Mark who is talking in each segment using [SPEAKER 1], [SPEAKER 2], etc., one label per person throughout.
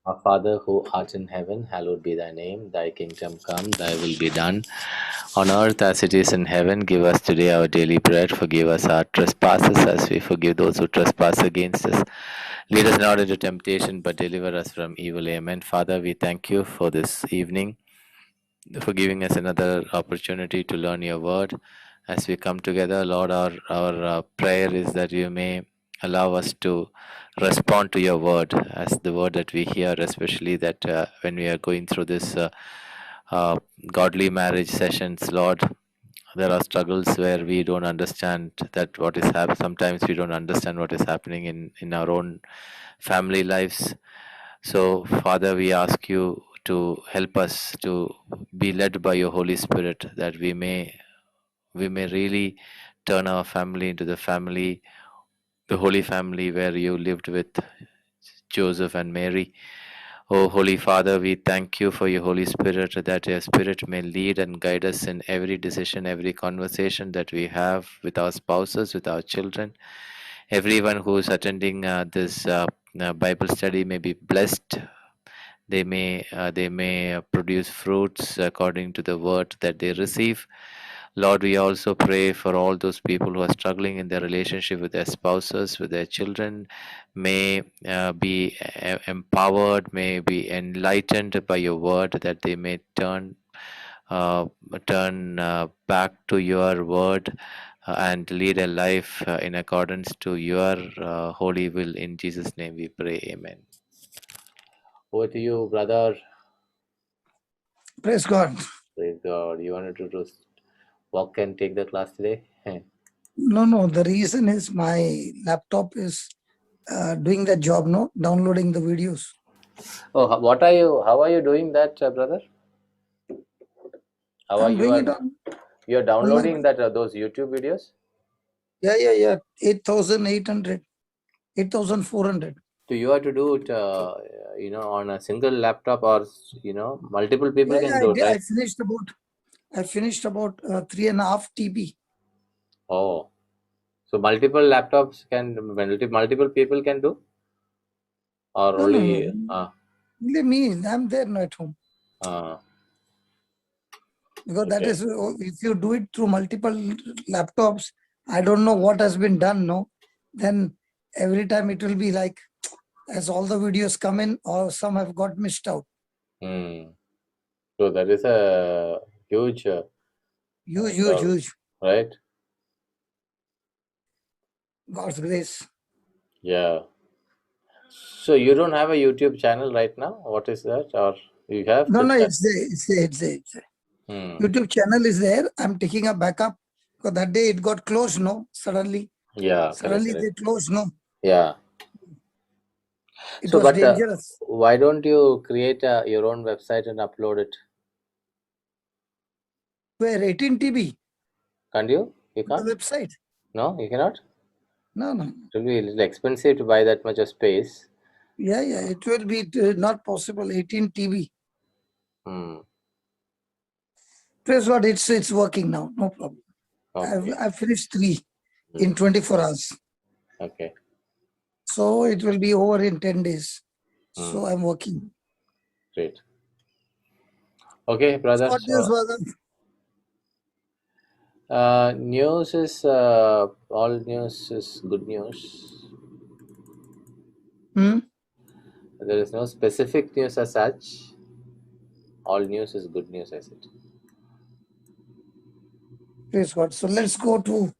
[SPEAKER 1] Our Father who art in heaven, hallowed be thy name. Thy kingdom come, thy will be done on earth as it is in heaven. Give us today our daily bread. Forgive us our trespasses as we forgive those who trespass against us. Lead us not into temptation, but deliver us from evil. Amen. Father, we thank you for this evening, for giving us another opportunity to learn your word. As we come together, Lord, our prayer is that you may allow us to respond to your word, as the word that we hear, especially that when we are going through this uh, godly marriage sessions, Lord, there are struggles where we don't understand that what is happening. Sometimes we don't understand what is happening in our own family lives. So, Father, we ask you to help us to be led by your Holy Spirit, that we may really turn our family into the Holy Family where you lived with Joseph and Mary. Oh, Holy Father, we thank you for your Holy Spirit, that your Spirit may lead and guide us in every decision, every conversation that we have with our spouses, with our children. Everyone who is attending this Bible study may be blessed. They may produce fruits according to the word that they receive. Lord, we also pray for all those people who are struggling in their relationship with their spouses, with their children. May be empowered, may be enlightened by your word, that they may uh, turn back to your word and lead a life in accordance to your holy will. In Jesus' name we pray. Amen. Over to you, brother.
[SPEAKER 2] Praise God.
[SPEAKER 1] Praise God. You wanted to just walk and take the class today?
[SPEAKER 2] No. The reason is my laptop is doing the job, no? Downloading the videos.
[SPEAKER 1] Oh, how are you doing that, brother? How are
[SPEAKER 2] I'm
[SPEAKER 1] you
[SPEAKER 2] doing it
[SPEAKER 1] are you're
[SPEAKER 2] on my.
[SPEAKER 1] downloading those YouTube videos?
[SPEAKER 2] Yeah. 8,800, 8,400.
[SPEAKER 1] Do you have to do it, on a single laptop, or multiple people can
[SPEAKER 2] I
[SPEAKER 1] do it,
[SPEAKER 2] did.
[SPEAKER 1] right?
[SPEAKER 2] I finished about 3.5 TB.
[SPEAKER 1] Oh, so multiple laptops can multiple people can do, or
[SPEAKER 2] No.
[SPEAKER 1] only
[SPEAKER 2] Only me. I'm there no, at home.
[SPEAKER 1] uh,
[SPEAKER 2] Because that
[SPEAKER 1] okay.
[SPEAKER 2] is, if you do it through multiple laptops, I don't know what has been done, no? Then every time it will be like, as all the videos come in, or some have got missed out.
[SPEAKER 1] Hmm. So that is a huge job,
[SPEAKER 2] Huge.
[SPEAKER 1] right?
[SPEAKER 2] God's grace.
[SPEAKER 1] Yeah. So you don't have a YouTube channel right now? What is that? Or you have the
[SPEAKER 2] No,
[SPEAKER 1] channel?
[SPEAKER 2] it's there.
[SPEAKER 1] Hmm.
[SPEAKER 2] YouTube channel is there. I'm taking a backup because that day it got closed, no? Suddenly
[SPEAKER 1] Yeah, correct,
[SPEAKER 2] they
[SPEAKER 1] correct.
[SPEAKER 2] closed, no?
[SPEAKER 1] Yeah.
[SPEAKER 2] It
[SPEAKER 1] So,
[SPEAKER 2] was
[SPEAKER 1] but
[SPEAKER 2] dangerous.
[SPEAKER 1] why don't you create your own website and upload it?
[SPEAKER 2] Where 18 TB,
[SPEAKER 1] Can't you? You
[SPEAKER 2] the
[SPEAKER 1] can't?
[SPEAKER 2] website.
[SPEAKER 1] No, you cannot?
[SPEAKER 2] No.
[SPEAKER 1] It will be a little expensive to buy that much of space.
[SPEAKER 2] Yeah. It will be not possible. 18 TB.
[SPEAKER 1] Hmm.
[SPEAKER 2] Praise God, it's working now. No problem.
[SPEAKER 1] Okay.
[SPEAKER 2] I've finished 3
[SPEAKER 1] Hmm.
[SPEAKER 2] in 24 hours.
[SPEAKER 1] Okay.
[SPEAKER 2] So it will be over in 10 days.
[SPEAKER 1] Hmm.
[SPEAKER 2] So I'm working.
[SPEAKER 1] Great. Okay, brother.
[SPEAKER 2] What news
[SPEAKER 1] So,
[SPEAKER 2] was that?
[SPEAKER 1] news is all news is good news.
[SPEAKER 2] Hmm?
[SPEAKER 1] There is no specific news as such. All news is good news, I said.
[SPEAKER 2] Praise God. So let's go to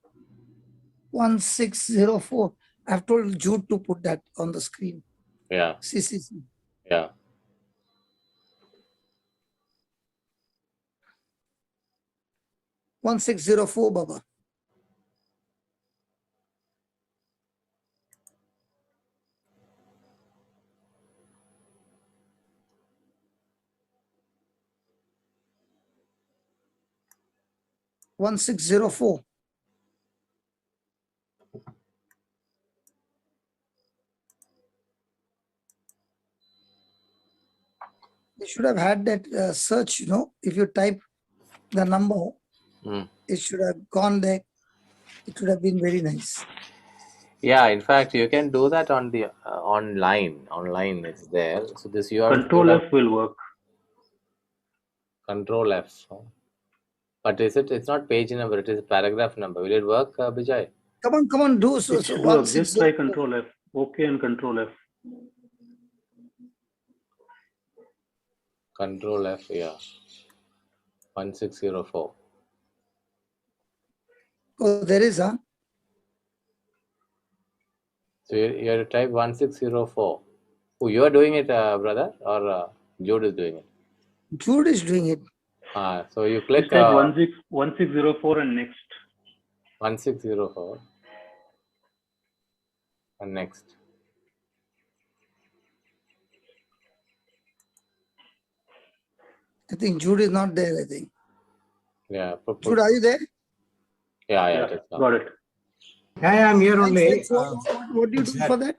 [SPEAKER 2] 1604. I've told Jude to put that on the screen.
[SPEAKER 1] Yeah.
[SPEAKER 2] CCC.
[SPEAKER 1] Yeah.
[SPEAKER 2] 1604, Baba. One 1604. You should have had that search, if you type the number,
[SPEAKER 1] Hmm.
[SPEAKER 2] it should have gone there. It would have been very nice.
[SPEAKER 1] Yeah, in fact, you can do that on the online. Online, it's there. So this you
[SPEAKER 3] Control
[SPEAKER 1] would have
[SPEAKER 3] F will work.
[SPEAKER 1] Control F. Huh? But is it? It's not page number. It is paragraph number. Will it work, Vijay?
[SPEAKER 2] Come on, do so.
[SPEAKER 3] It
[SPEAKER 2] So
[SPEAKER 3] should
[SPEAKER 2] one
[SPEAKER 3] work.
[SPEAKER 2] six
[SPEAKER 3] Just
[SPEAKER 2] zero
[SPEAKER 3] try
[SPEAKER 2] four.
[SPEAKER 3] Control F. OK and Control F.
[SPEAKER 1] Control F. Yeah, 1604.
[SPEAKER 2] Oh, there is
[SPEAKER 1] So you have to type 1604. Oh, you are doing it, brother, or Jude is doing it?
[SPEAKER 2] Jude is doing it.
[SPEAKER 1] So you
[SPEAKER 3] Just
[SPEAKER 1] click
[SPEAKER 3] type 1604 and next.
[SPEAKER 1] 1604 and next.
[SPEAKER 2] I think Jude is not there. I think.
[SPEAKER 1] Yeah,
[SPEAKER 2] Jude, are you there?
[SPEAKER 1] yeah,
[SPEAKER 3] Yeah,
[SPEAKER 1] it is now.
[SPEAKER 3] got it.
[SPEAKER 4] Yeah, I'm here
[SPEAKER 2] Thanks,
[SPEAKER 4] only.
[SPEAKER 2] thanks. What do you
[SPEAKER 4] It's
[SPEAKER 2] do
[SPEAKER 4] that.
[SPEAKER 2] for that?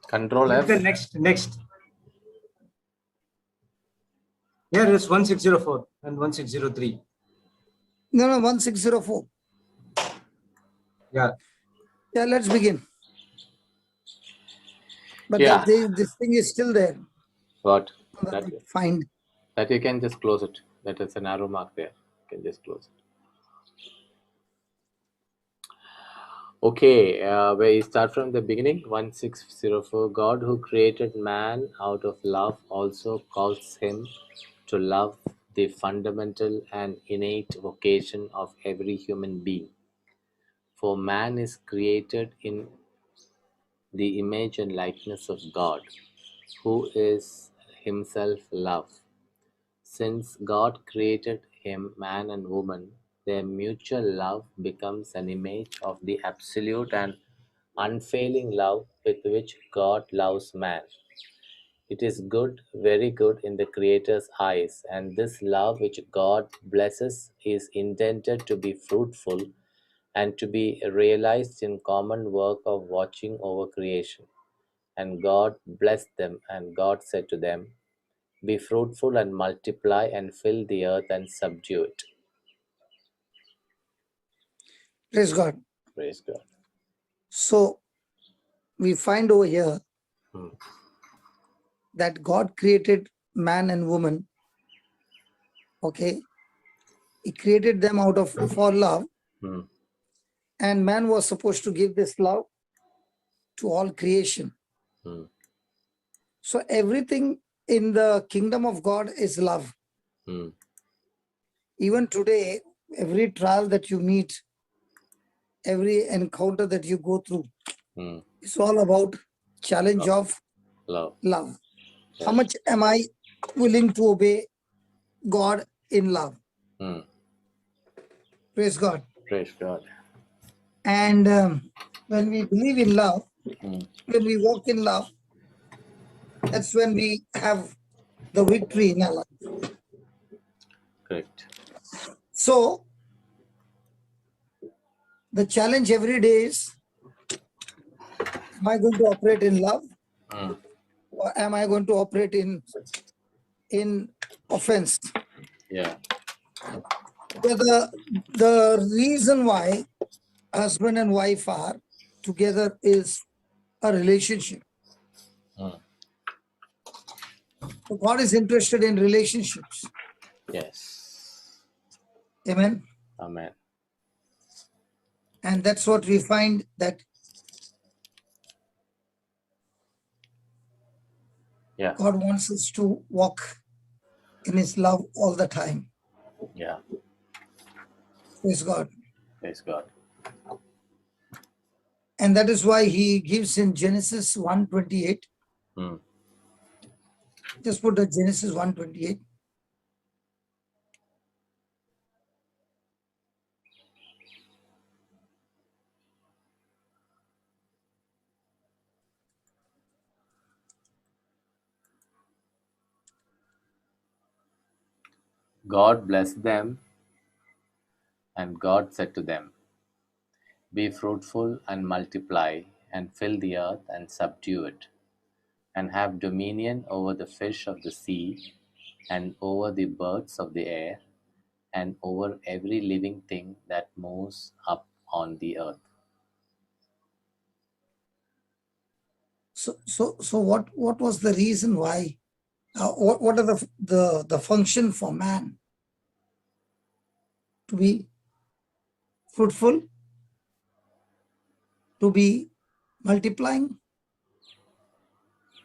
[SPEAKER 1] Control
[SPEAKER 4] Click
[SPEAKER 1] F.
[SPEAKER 4] the next. Here is 1604 and 1603.
[SPEAKER 2] No, 1604.
[SPEAKER 4] Yeah.
[SPEAKER 2] Yeah, let's begin. But
[SPEAKER 1] Yeah.
[SPEAKER 2] this thing is still there.
[SPEAKER 1] What?
[SPEAKER 2] That find.
[SPEAKER 1] That you can just close it. That is an arrow mark there. You can just close it. Okay, where you start from the beginning, 1604. God who created man out of love also calls him to love, the fundamental and innate vocation of every human being. For man is created in the image and likeness of God, who is himself love. Since God created him, man and woman, their mutual love becomes an image of the absolute and unfailing love with which God loves man. It is good, very good in the Creator's eyes, and this love which God blesses is intended to be fruitful and to be realized in common work of watching over creation. And God blessed them, and God said to them, be fruitful and multiply and fill the earth and subdue it.
[SPEAKER 2] Praise God.
[SPEAKER 1] Praise God.
[SPEAKER 2] So we find over here
[SPEAKER 1] Hmm.
[SPEAKER 2] that God created man and woman. Okay. He created them out of for love.
[SPEAKER 1] Hmm.
[SPEAKER 2] And man was supposed to give this love to all creation.
[SPEAKER 1] Hmm.
[SPEAKER 2] So everything in the kingdom of God is love.
[SPEAKER 1] Hmm.
[SPEAKER 2] Even today, every trial that you meet, every encounter that you go through,
[SPEAKER 1] Hmm.
[SPEAKER 2] it's all about challenge of
[SPEAKER 1] Love.
[SPEAKER 2] love. How
[SPEAKER 1] Yes.
[SPEAKER 2] much am I willing to obey God in love?
[SPEAKER 1] Hmm.
[SPEAKER 2] Praise God.
[SPEAKER 1] Praise God.
[SPEAKER 2] And when we believe in love,
[SPEAKER 1] Hmm.
[SPEAKER 2] when we walk in love, that's when we have the victory in our life.
[SPEAKER 1] Correct.
[SPEAKER 2] So the challenge every day is, am I going to operate in love,
[SPEAKER 1] Hmm.
[SPEAKER 2] or am I going to operate in offense?
[SPEAKER 1] Yeah.
[SPEAKER 2] The reason why husband and wife are together is a relationship.
[SPEAKER 1] Hmm.
[SPEAKER 2] So God is interested in relationships.
[SPEAKER 1] Yes.
[SPEAKER 2] Amen.
[SPEAKER 1] Amen.
[SPEAKER 2] And that's what we find, that
[SPEAKER 1] Yeah.
[SPEAKER 2] God wants us to walk in his love all the time.
[SPEAKER 1] Yeah.
[SPEAKER 2] Praise God.
[SPEAKER 1] Praise God.
[SPEAKER 2] And that is why he gives in Genesis 1:28.
[SPEAKER 1] Hmm.
[SPEAKER 2] Just put the Genesis 1:28.
[SPEAKER 1] God blessed them, and God said to them, be fruitful and multiply, and fill the earth and subdue it, and have dominion over the fish of the sea, and over the birds of the air, and over every living thing that moves up on the earth.
[SPEAKER 2] So what was the reason why? What are the function for man? To be fruitful, to be multiplying,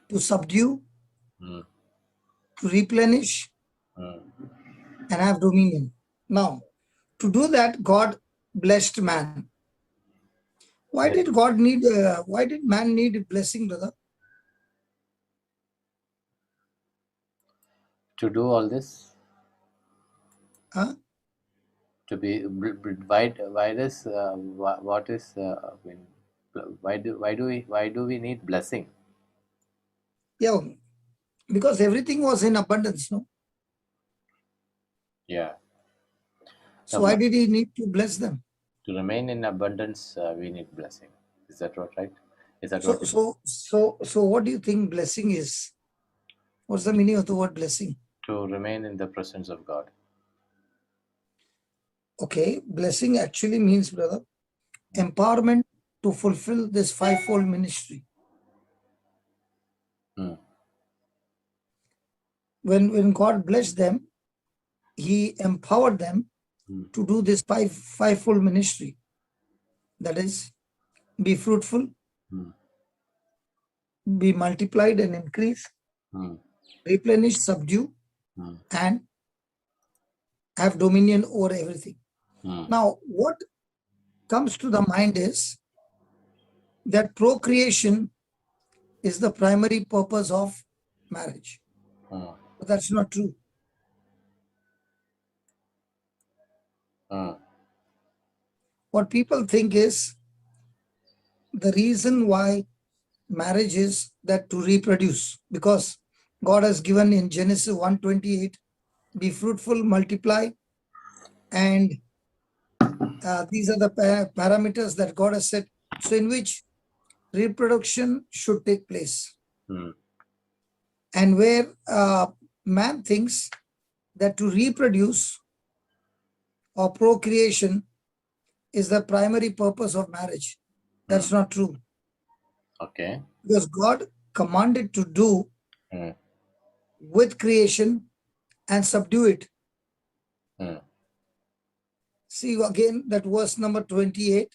[SPEAKER 2] to subdue,
[SPEAKER 1] Mm.
[SPEAKER 2] to replenish,
[SPEAKER 1] Mm.
[SPEAKER 2] and have dominion. Now, to do that, God blessed man. Why
[SPEAKER 1] Yes.
[SPEAKER 2] did God need? Why did man need a blessing, brother?
[SPEAKER 1] To do all this,
[SPEAKER 2] Huh?
[SPEAKER 1] to be why does what is I mean, why do we need blessing?
[SPEAKER 2] Yeah, because everything was in abundance, no?
[SPEAKER 1] Yeah.
[SPEAKER 2] So why did he need to bless them?
[SPEAKER 1] To remain in abundance, we need blessing. Is that what right? Is that
[SPEAKER 2] So
[SPEAKER 1] what?
[SPEAKER 2] so what do you think blessing is? What's the meaning of the word blessing?
[SPEAKER 1] To remain in the presence of God.
[SPEAKER 2] Okay, blessing actually means, brother, empowerment to fulfill this fivefold ministry.
[SPEAKER 1] Hmm.
[SPEAKER 2] When God blessed them, he empowered them
[SPEAKER 1] Hmm.
[SPEAKER 2] to do this fivefold ministry. That is, be fruitful,
[SPEAKER 1] Hmm.
[SPEAKER 2] be multiplied and increase,
[SPEAKER 1] Hmm.
[SPEAKER 2] replenish, subdue,
[SPEAKER 1] Hmm.
[SPEAKER 2] and have dominion over everything.
[SPEAKER 1] Hmm.
[SPEAKER 2] Now, what comes to the mind is that procreation is the primary purpose of marriage.
[SPEAKER 1] Hmm.
[SPEAKER 2] But that's not true.
[SPEAKER 1] Hmm.
[SPEAKER 2] What people think is the reason why marriage is that to reproduce, because God has given in Genesis 1:28, be fruitful, multiply, and these are the parameters that God has set. So in which reproduction should take place.
[SPEAKER 1] Hmm.
[SPEAKER 2] And where man thinks that to reproduce or procreation is the primary purpose of marriage. That's not true.
[SPEAKER 1] Okay.
[SPEAKER 2] Because God commanded to do
[SPEAKER 1] Hmm.
[SPEAKER 2] with creation and subdue it.
[SPEAKER 1] Hmm.
[SPEAKER 2] See again that verse number 28.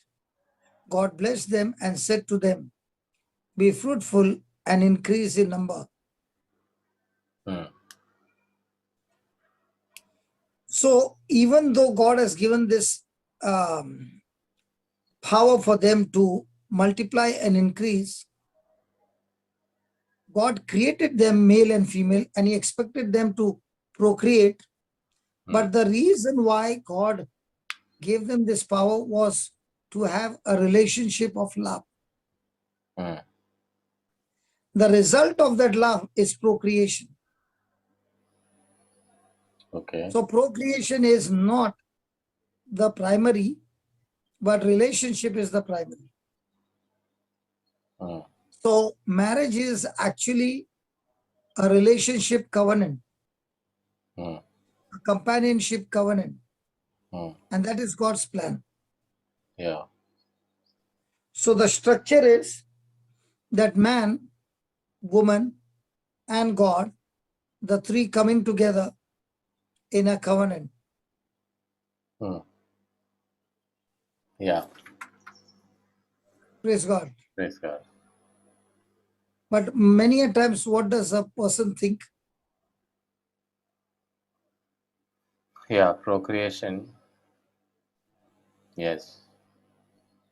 [SPEAKER 2] God blessed them and said to them, be fruitful and increase in number.
[SPEAKER 1] Hmm.
[SPEAKER 2] So even though God has given this power for them to multiply and increase, God created them male and female and he expected them to procreate. But the reason why God gave them this power was to have a relationship of love.
[SPEAKER 1] Hmm.
[SPEAKER 2] The result of that love is procreation.
[SPEAKER 1] Okay.
[SPEAKER 2] So procreation is not the primary, but relationship is the primary.
[SPEAKER 1] Hmm.
[SPEAKER 2] So marriage is actually a relationship covenant,
[SPEAKER 1] Hmm.
[SPEAKER 2] a companionship covenant,
[SPEAKER 1] Hmm.
[SPEAKER 2] and that is God's plan.
[SPEAKER 1] Yeah.
[SPEAKER 2] So the structure is that man, woman, and God, the three coming together in a covenant.
[SPEAKER 1] Hmm. Yeah.
[SPEAKER 2] Praise God.
[SPEAKER 1] Praise God.
[SPEAKER 2] But many a times, what does a person think?
[SPEAKER 1] Yeah. Procreation. Yes.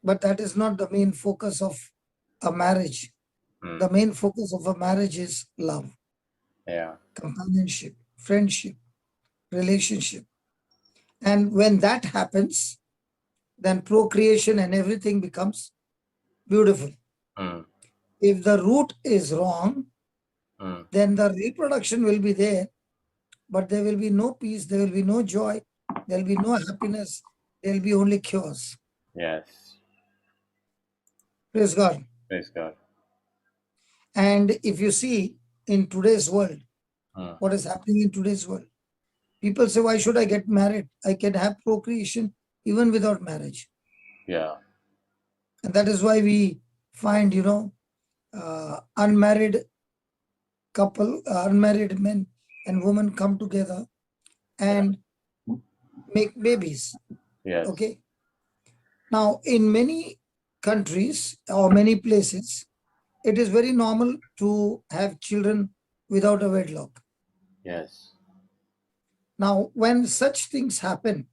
[SPEAKER 2] But that is not the main focus of a marriage.
[SPEAKER 1] Hmm.
[SPEAKER 2] The main focus of a marriage is love,
[SPEAKER 1] Yeah.
[SPEAKER 2] companionship, friendship, relationship. And when that happens, then procreation and everything becomes beautiful.
[SPEAKER 1] Hmm.
[SPEAKER 2] If the root is wrong,
[SPEAKER 1] Hmm.
[SPEAKER 2] then the reproduction will be there, but there will be no peace, there will be no joy, there will be no happiness, there will be only chaos.
[SPEAKER 1] Yes.
[SPEAKER 2] Praise God.
[SPEAKER 1] Praise God.
[SPEAKER 2] And if you see in today's world,
[SPEAKER 1] Hmm.
[SPEAKER 2] what is happening in today's world, people say, why should I get married? I can have procreation even without marriage.
[SPEAKER 1] Yeah.
[SPEAKER 2] And that is why we find, unmarried couple, unmarried men and women come together and make babies.
[SPEAKER 1] Yes.
[SPEAKER 2] Okay. Now, in many countries or many places, it is very normal to have children without a wedlock.
[SPEAKER 1] Yes.
[SPEAKER 2] Now, when such things happen,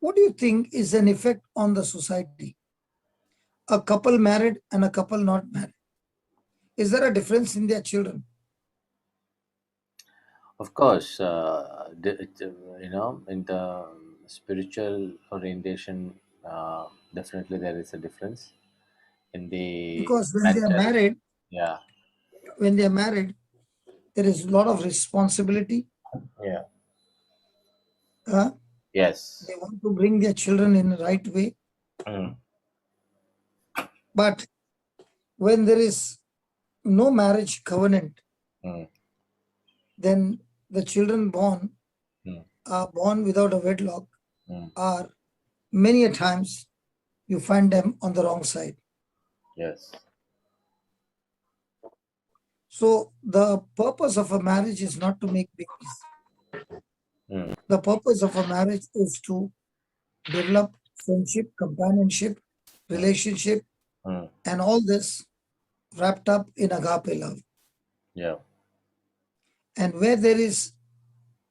[SPEAKER 2] what do you think is an effect on the society? A couple married and a couple not married. Is there a difference in their children?
[SPEAKER 1] Of course, in the spiritual orientation, definitely there is a difference. In the
[SPEAKER 2] Because when they are
[SPEAKER 1] mental,
[SPEAKER 2] married,
[SPEAKER 1] yeah,
[SPEAKER 2] there is a lot of responsibility.
[SPEAKER 1] yeah,
[SPEAKER 2] They
[SPEAKER 1] yes,
[SPEAKER 2] want to bring their children in the right way.
[SPEAKER 1] mm,
[SPEAKER 2] But when there is no marriage covenant,
[SPEAKER 1] mm,
[SPEAKER 2] then the children born
[SPEAKER 1] mm,
[SPEAKER 2] are born without a wedlock,
[SPEAKER 1] mm,
[SPEAKER 2] are many a times you find them on the wrong side.
[SPEAKER 1] yes,
[SPEAKER 2] So the purpose of a marriage is not to make babies.
[SPEAKER 1] mm,
[SPEAKER 2] The purpose of a marriage is to develop friendship, companionship, relationship,
[SPEAKER 1] mm,
[SPEAKER 2] and all this wrapped up in agape love.
[SPEAKER 1] yeah,
[SPEAKER 2] And where there is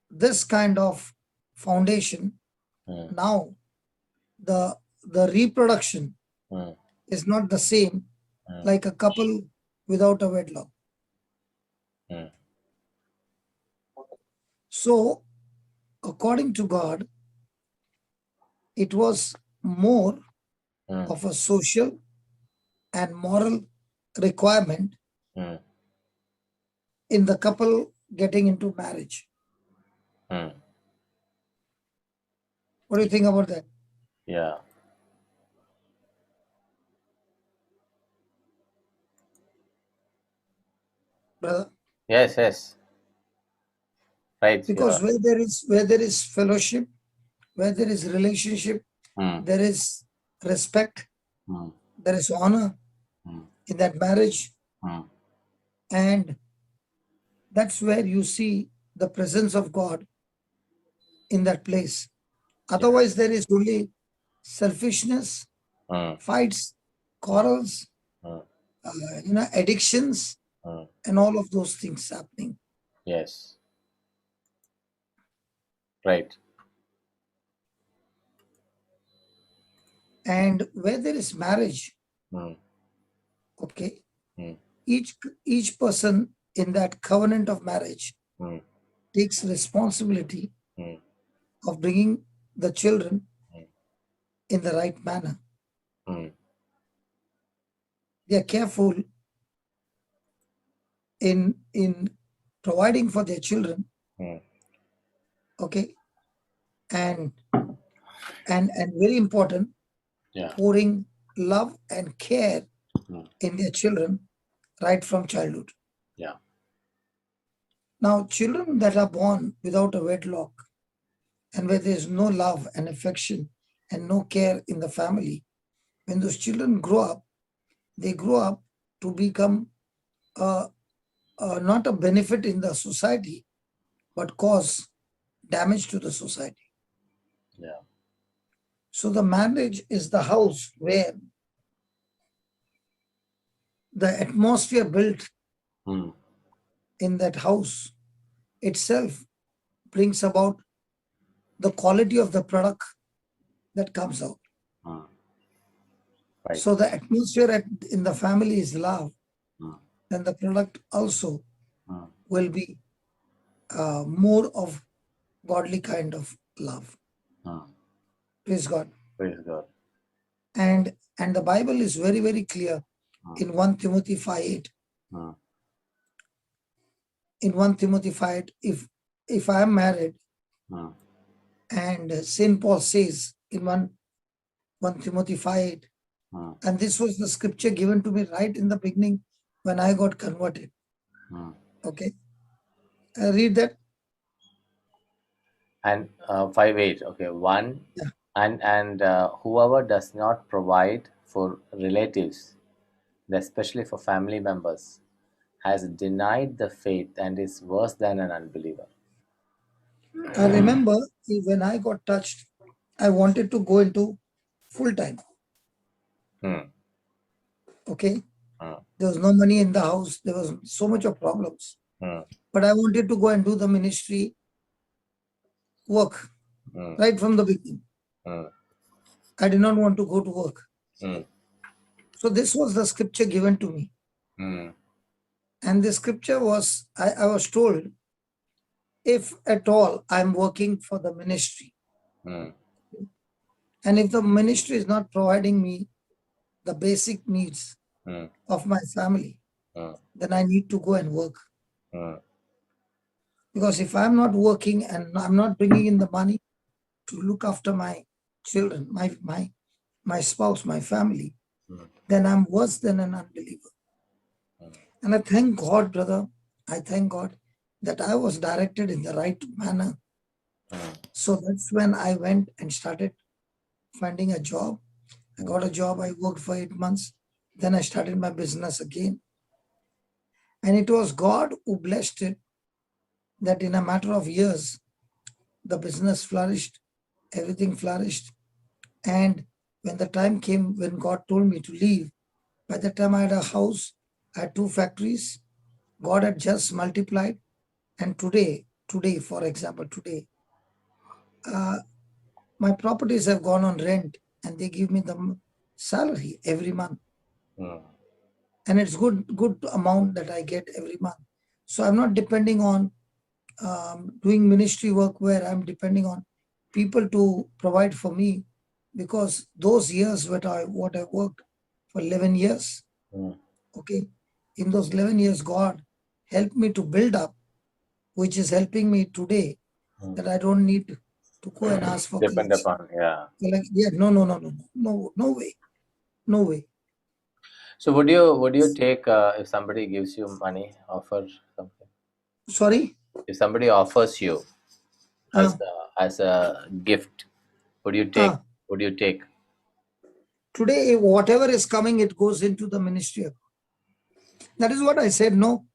[SPEAKER 2] this kind of foundation,
[SPEAKER 1] mm,
[SPEAKER 2] now the reproduction
[SPEAKER 1] mm,
[SPEAKER 2] is not the same
[SPEAKER 1] mm,
[SPEAKER 2] like a couple without a wedlock.
[SPEAKER 1] mm,
[SPEAKER 2] So according to God, it was more
[SPEAKER 1] mm,
[SPEAKER 2] of a social and moral requirement
[SPEAKER 1] mm,
[SPEAKER 2] in the couple getting into marriage.
[SPEAKER 1] mm,
[SPEAKER 2] What do you think about that,
[SPEAKER 1] yeah,
[SPEAKER 2] brother?
[SPEAKER 1] yes, yes, right,
[SPEAKER 2] Because
[SPEAKER 1] yeah,
[SPEAKER 2] where there is fellowship, where there is relationship,
[SPEAKER 1] mm,
[SPEAKER 2] there is respect,
[SPEAKER 1] mm,
[SPEAKER 2] there is honor
[SPEAKER 1] mm,
[SPEAKER 2] in that marriage,
[SPEAKER 1] mm,
[SPEAKER 2] and that's where you see the presence of God in that place. Otherwise, there is only selfishness,
[SPEAKER 1] mm,
[SPEAKER 2] fights, quarrels,
[SPEAKER 1] mm,
[SPEAKER 2] addictions,
[SPEAKER 1] mm,
[SPEAKER 2] and all of those things happening.
[SPEAKER 1] yes, right,
[SPEAKER 2] And where there is marriage,
[SPEAKER 1] mm,
[SPEAKER 2] okay,
[SPEAKER 1] mm,
[SPEAKER 2] each person in that covenant of marriage
[SPEAKER 1] mm,
[SPEAKER 2] takes responsibility
[SPEAKER 1] mm,
[SPEAKER 2] of bringing the children
[SPEAKER 1] mm,
[SPEAKER 2] in the right manner.
[SPEAKER 1] mm,
[SPEAKER 2] They are careful in providing for their children,
[SPEAKER 1] mm,
[SPEAKER 2] okay, and very important,
[SPEAKER 1] yeah,
[SPEAKER 2] pouring love and care
[SPEAKER 1] mm,
[SPEAKER 2] in their children right from childhood.
[SPEAKER 1] yeah,
[SPEAKER 2] Now, children that are born without a wedlock and where there is no love and affection and no care in the family, when those children grow up, they grow up to become not a benefit in the society, but cause damage to the society.
[SPEAKER 1] yeah,
[SPEAKER 2] So the marriage is the house where the atmosphere built
[SPEAKER 1] mm,
[SPEAKER 2] in that house itself brings about the quality of the product that comes out.
[SPEAKER 1] mm, right,
[SPEAKER 2] So the atmosphere in the family is love,
[SPEAKER 1] mm,
[SPEAKER 2] then the product also
[SPEAKER 1] mm,
[SPEAKER 2] will be more of godly kind of love.
[SPEAKER 1] mm,
[SPEAKER 2] Praise God.
[SPEAKER 1] praise God,
[SPEAKER 2] And the Bible is very, very clear in 1 Timothy 5:8.
[SPEAKER 1] mm,
[SPEAKER 2] In 1 Timothy 5, if I am married,
[SPEAKER 1] mm,
[SPEAKER 2] and St. Paul says in 1 Timothy 5:8,
[SPEAKER 1] mm,
[SPEAKER 2] and this was the scripture given to me right in the beginning when I got converted.
[SPEAKER 1] mm.
[SPEAKER 2] Okay. Read that.
[SPEAKER 1] And 5:8, okay, one,
[SPEAKER 2] Yeah.
[SPEAKER 1] and whoever does not provide for relatives, and especially for family members, has denied the faith and is worse than an unbeliever.
[SPEAKER 2] I remember when I got touched, I wanted to go into full time.
[SPEAKER 1] Hmm.
[SPEAKER 2] Okay.
[SPEAKER 1] Hmm.
[SPEAKER 2] There was no money in the house. There was so much of problems.
[SPEAKER 1] Hmm.
[SPEAKER 2] But I wanted to go and do the ministry work
[SPEAKER 1] Hmm.
[SPEAKER 2] right from the beginning.
[SPEAKER 1] Hmm.
[SPEAKER 2] I did not want to go to work.
[SPEAKER 1] Hmm.
[SPEAKER 2] So this was the scripture given to me.
[SPEAKER 1] Hmm.
[SPEAKER 2] And the scripture was, I was told, if at all I'm working for the ministry,
[SPEAKER 1] Hmm.
[SPEAKER 2] and if the ministry is not providing me the basic needs
[SPEAKER 1] Hmm.
[SPEAKER 2] of my family,
[SPEAKER 1] Hmm.
[SPEAKER 2] then I need to go and work.
[SPEAKER 1] Hmm.
[SPEAKER 2] Because if I'm not working and I'm not bringing in the money to look after my children, my spouse, my family,
[SPEAKER 1] Hmm.
[SPEAKER 2] then I'm worse than an unbeliever. And I thank God, brother, I thank God that I was directed in the right manner.
[SPEAKER 1] Hmm.
[SPEAKER 2] So that's when I went and started finding a job. I got a job, I worked for 8 months. Then I started my business again. And it was God who blessed it, that in a matter of years, the business flourished, everything flourished. And when the time came when God told me to leave, by the time I had a house, I had 2 factories, God had just multiplied. And today, for example, my properties have gone on rent and they give me the salary every month.
[SPEAKER 1] Hmm.
[SPEAKER 2] And it's good amount that I get every month. So I'm not depending on doing ministry work where I'm depending on people to provide for me, because those years what I worked for 11 years,
[SPEAKER 1] Hmm.
[SPEAKER 2] okay, in those 11 years, God helped me to build up, which is helping me today, that I don't need to go and ask for
[SPEAKER 1] Depend
[SPEAKER 2] collection.
[SPEAKER 1] upon, yeah.
[SPEAKER 2] Yeah, no way.
[SPEAKER 1] So would you take if somebody gives you money, offer something?
[SPEAKER 2] Sorry.
[SPEAKER 1] If somebody offers you
[SPEAKER 2] Uh,
[SPEAKER 1] as a gift, would you take? Would you take?
[SPEAKER 2] Today, whatever is coming, it goes into the ministry. That is what I said. No,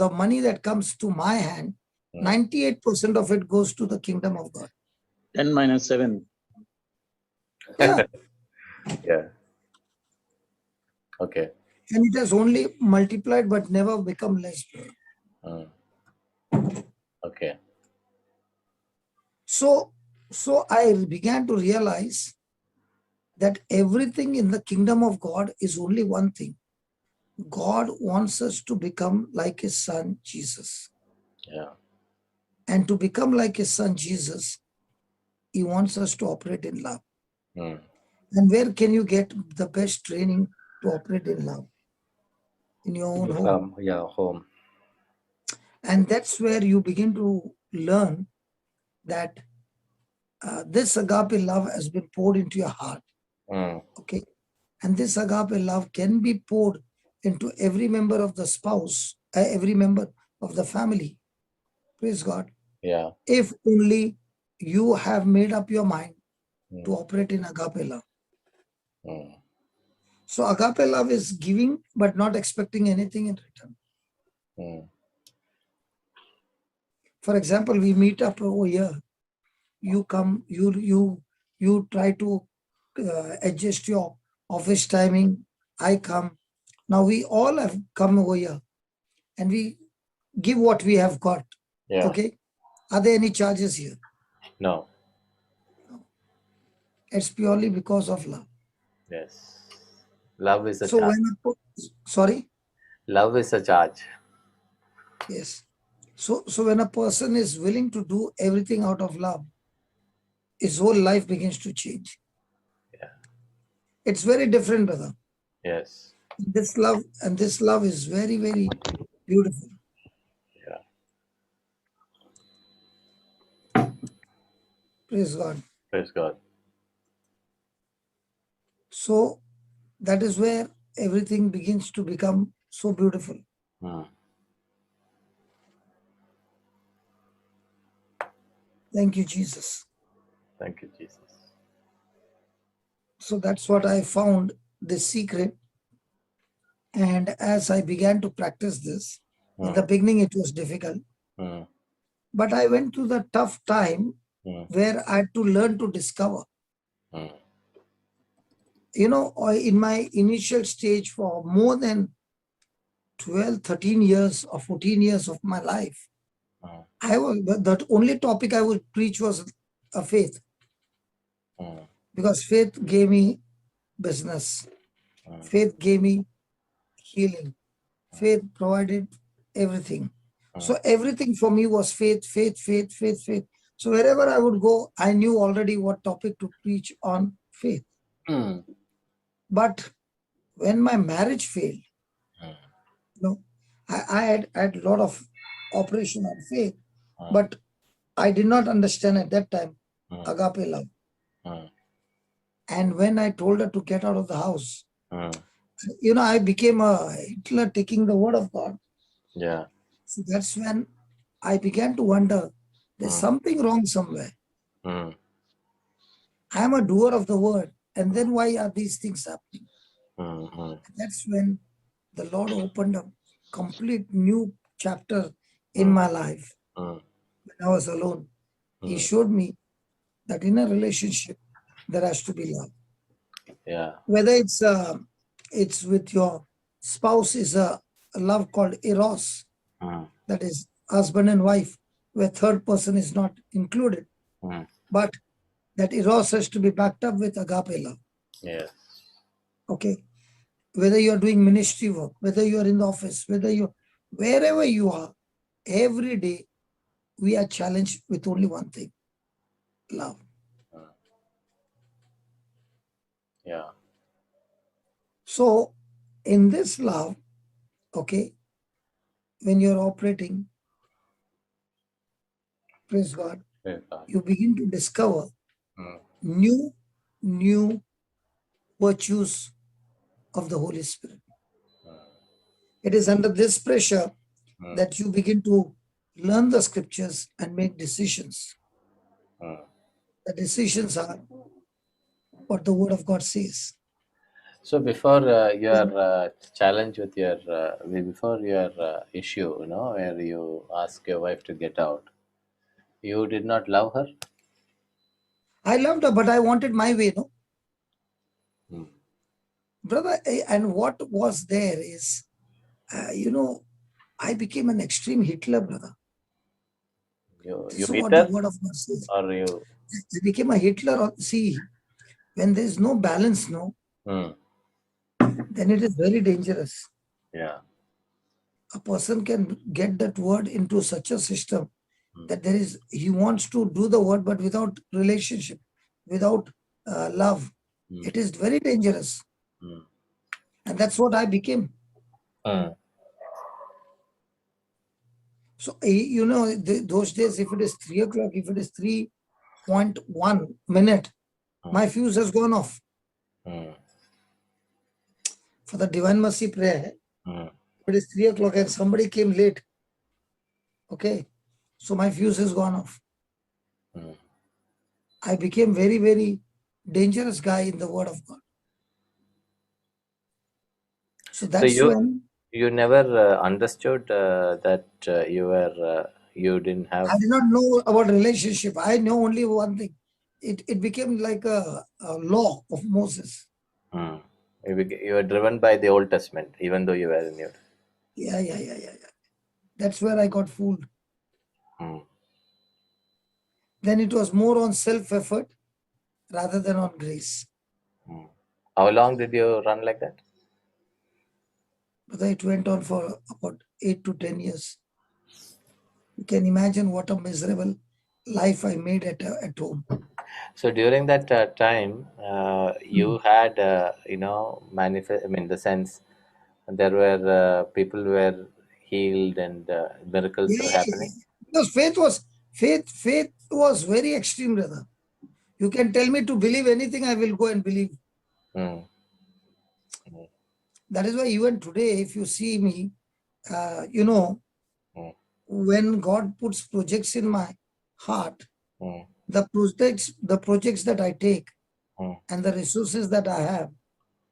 [SPEAKER 2] the money that comes to my hand, 98% of it goes to the kingdom of God.
[SPEAKER 5] 10 minus 7.
[SPEAKER 2] Yeah.
[SPEAKER 1] Yeah. Okay.
[SPEAKER 2] And it has only multiplied but never become less.
[SPEAKER 1] Hmm. Okay.
[SPEAKER 2] So I began to realize that everything in the kingdom of God is only one thing. God wants us to become like his son, Jesus.
[SPEAKER 1] Yeah.
[SPEAKER 2] And to become like his son, Jesus, he wants us to operate in love.
[SPEAKER 1] Hmm.
[SPEAKER 2] And where can you get the best training to operate in love? In your own home.
[SPEAKER 1] Yeah, home.
[SPEAKER 2] And that's where you begin to learn that this agape love has been poured into your heart.
[SPEAKER 1] Hmm.
[SPEAKER 2] Okay. And this agape love can be poured into every member of the spouse, every member of the family. Praise God.
[SPEAKER 1] Yeah.
[SPEAKER 2] If only you have made up your mind
[SPEAKER 1] Hmm.
[SPEAKER 2] to operate in agape love.
[SPEAKER 1] Hmm.
[SPEAKER 2] So agape love is giving but not expecting anything in return.
[SPEAKER 1] Hmm.
[SPEAKER 2] For example, we meet up over here. You come, you try to adjust your office timing. I come. Now we all have come over here and we give what we have got.
[SPEAKER 1] Yeah.
[SPEAKER 2] Okay. Are there any charges here?
[SPEAKER 1] No.
[SPEAKER 2] It's purely because of love.
[SPEAKER 1] Yes. Love is a
[SPEAKER 2] So
[SPEAKER 1] charge.
[SPEAKER 2] sorry?
[SPEAKER 1] Love is a charge.
[SPEAKER 2] Yes. So when a person is willing to do everything out of love, his whole life begins to change.
[SPEAKER 1] Yeah.
[SPEAKER 2] It's very different, brother.
[SPEAKER 1] Yes.
[SPEAKER 2] This love is very, very beautiful.
[SPEAKER 1] Yeah.
[SPEAKER 2] Praise God.
[SPEAKER 1] Praise God.
[SPEAKER 2] So that is where everything begins to become so beautiful.
[SPEAKER 1] Hmm.
[SPEAKER 2] Thank you, Jesus.
[SPEAKER 1] Thank you, Jesus.
[SPEAKER 2] So that's what I found, the secret And as I began to practice this, in the
[SPEAKER 1] Mm,
[SPEAKER 2] beginning it was difficult,
[SPEAKER 1] mm,
[SPEAKER 2] but I went through the tough time
[SPEAKER 1] mm,
[SPEAKER 2] where I had to learn to discover.
[SPEAKER 1] mm,
[SPEAKER 2] In my initial stage for more than 12, 13 years or 14 years of my life,
[SPEAKER 1] mm,
[SPEAKER 2] the only topic I would preach was a faith,
[SPEAKER 1] mm,
[SPEAKER 2] because faith gave me business.
[SPEAKER 1] mm,
[SPEAKER 2] Faith gave me healing. Faith provided everything. So everything for me was faith, faith, faith, faith, faith. So wherever I would go, I knew already what topic to preach on faith.
[SPEAKER 1] mm,
[SPEAKER 2] But when my marriage failed,
[SPEAKER 1] mm,
[SPEAKER 2] I had a lot of operation on faith,
[SPEAKER 1] mm,
[SPEAKER 2] but I did not understand at that time
[SPEAKER 1] mm,
[SPEAKER 2] agape love.
[SPEAKER 1] mm,
[SPEAKER 2] And when I told her to get out of the house,
[SPEAKER 1] mm.
[SPEAKER 2] I became a Hitler taking the word of God.
[SPEAKER 1] Yeah.
[SPEAKER 2] So that's when I began to wonder, there's something wrong somewhere.
[SPEAKER 1] Mm,
[SPEAKER 2] I am a doer of the word. And then why are these things happening?
[SPEAKER 1] mm, mm,
[SPEAKER 2] That's when the Lord opened a complete new chapter in my life.
[SPEAKER 1] mm,
[SPEAKER 2] When I was alone, He showed me that in a relationship, there has to be love.
[SPEAKER 1] yeah.
[SPEAKER 2] Whether it's with your spouse, is a love called eros,
[SPEAKER 1] Mm,
[SPEAKER 2] that is husband and wife, where third person is not included.
[SPEAKER 1] mm,
[SPEAKER 2] But that eros has to be backed up with agape love.
[SPEAKER 1] yes.
[SPEAKER 2] Okay. Whether you're doing ministry work, whether you're in the office, wherever you are, every day we are challenged with only one thing: love.
[SPEAKER 1] Yeah.
[SPEAKER 2] So in this love, okay, when you're operating, praise God,
[SPEAKER 1] Praise God.
[SPEAKER 2] you begin to discover
[SPEAKER 1] Mm,
[SPEAKER 2] new virtues of the Holy Spirit. It is under this pressure that you begin to learn the scriptures and make decisions.
[SPEAKER 1] mm.
[SPEAKER 2] The decisions are what the word of God says.
[SPEAKER 1] So before your challenge with your before your issue, where you ask your wife to get out, you did not love her.
[SPEAKER 2] I loved her, but I wanted my way, no?
[SPEAKER 1] Mm.
[SPEAKER 2] Brother, and what was there is, I became an extreme Hitler, brother.
[SPEAKER 1] You
[SPEAKER 2] This
[SPEAKER 1] you
[SPEAKER 2] is
[SPEAKER 1] beat
[SPEAKER 2] what the
[SPEAKER 1] her,
[SPEAKER 2] word of God says.
[SPEAKER 1] or you?
[SPEAKER 2] I became a Hitler. See, when there is no balance, no,
[SPEAKER 1] Mm.
[SPEAKER 2] then it is very dangerous.
[SPEAKER 1] Yeah.
[SPEAKER 2] A person can get that word into such a system that he wants to do the word, but without relationship, without love. It is very dangerous.
[SPEAKER 1] Mm.
[SPEAKER 2] And that's what I became.
[SPEAKER 1] Mm.
[SPEAKER 2] So, those days, if it is 3 o'clock, if it is 3.1 minute, my fuse has gone off.
[SPEAKER 1] Mm.
[SPEAKER 2] For the Divine Mercy prayer,
[SPEAKER 1] Mm.
[SPEAKER 2] if it is 3 o'clock and somebody came late, okay, so my fuse has gone off.
[SPEAKER 1] Mm.
[SPEAKER 2] I became very, very dangerous guy in the word of God. So
[SPEAKER 1] So
[SPEAKER 2] that's when
[SPEAKER 1] you never understood that you didn't have.
[SPEAKER 2] I did not know about relationship. I know only one thing. It became like a law of Moses.
[SPEAKER 1] Mm. You were driven by the Old Testament, even though you were in New.
[SPEAKER 2] Yeah. That's where I got fooled.
[SPEAKER 1] Mm.
[SPEAKER 2] Then it was more on self-effort rather than on grace.
[SPEAKER 1] Mm. How long did you run like that?
[SPEAKER 2] But it went on for about 8 to 10 years. You can imagine what a miserable life I made at home.
[SPEAKER 1] So during that time, you had, manifest. I mean, the sense there were people were healed and miracles were happening.
[SPEAKER 2] Because faith was very extreme, brother. You can tell me to believe anything, I will go and believe.
[SPEAKER 1] Mm.
[SPEAKER 2] That is why even today, if you see me,
[SPEAKER 1] Mm.
[SPEAKER 2] when God puts projects in my heart,
[SPEAKER 1] Mm.
[SPEAKER 2] the projects that I take
[SPEAKER 1] Mm.
[SPEAKER 2] and the resources that I have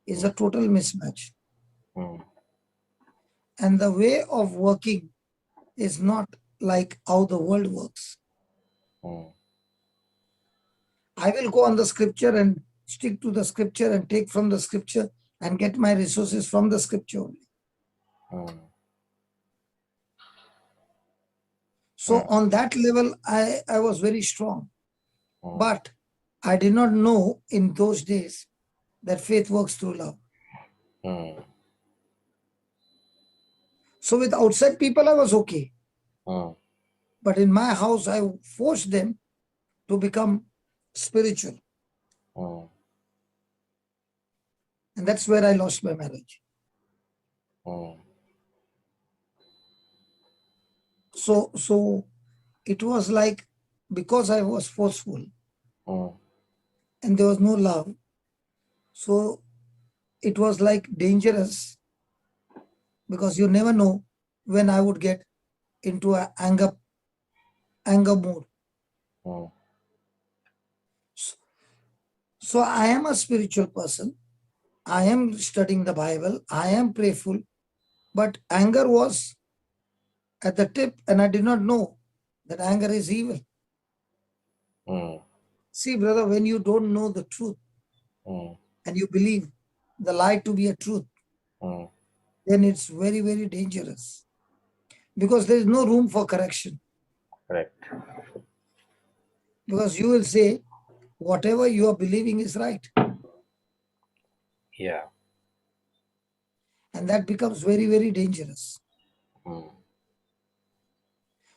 [SPEAKER 2] is a total mismatch.
[SPEAKER 1] Mm.
[SPEAKER 2] And the way of working is not like how the world works.
[SPEAKER 1] Mm.
[SPEAKER 2] I will go on the scripture and stick to the scripture and take from the scripture and get my resources from the scripture only.
[SPEAKER 1] Mm.
[SPEAKER 2] So on that level, I was very strong.
[SPEAKER 1] Mm.
[SPEAKER 2] But I did not know in those days that faith works through love.
[SPEAKER 1] Mm.
[SPEAKER 2] So with outside people, I was okay.
[SPEAKER 1] Mm.
[SPEAKER 2] But in my house, I forced them to become spiritual.
[SPEAKER 1] Mm.
[SPEAKER 2] And that's where I lost my marriage.
[SPEAKER 1] Mm.
[SPEAKER 2] So it was like, because I was forceful
[SPEAKER 1] Mm.
[SPEAKER 2] and there was no love, so it was like dangerous, because you never know when I would get into an anger mode.
[SPEAKER 1] Mm.
[SPEAKER 2] So I am a spiritual person. I am studying the Bible. I am prayerful. But anger was at the tip, and I did not know that anger is evil.
[SPEAKER 1] Mm.
[SPEAKER 2] See, brother, when you don't know the truth
[SPEAKER 1] Mm.
[SPEAKER 2] and you believe the lie to be a truth,
[SPEAKER 1] Mm.
[SPEAKER 2] then it's very, very dangerous, because there is no room for correction.
[SPEAKER 1] Correct.
[SPEAKER 2] Because you will say, whatever you are believing is right.
[SPEAKER 1] Yeah.
[SPEAKER 2] And that becomes very, very dangerous.
[SPEAKER 1] Mm.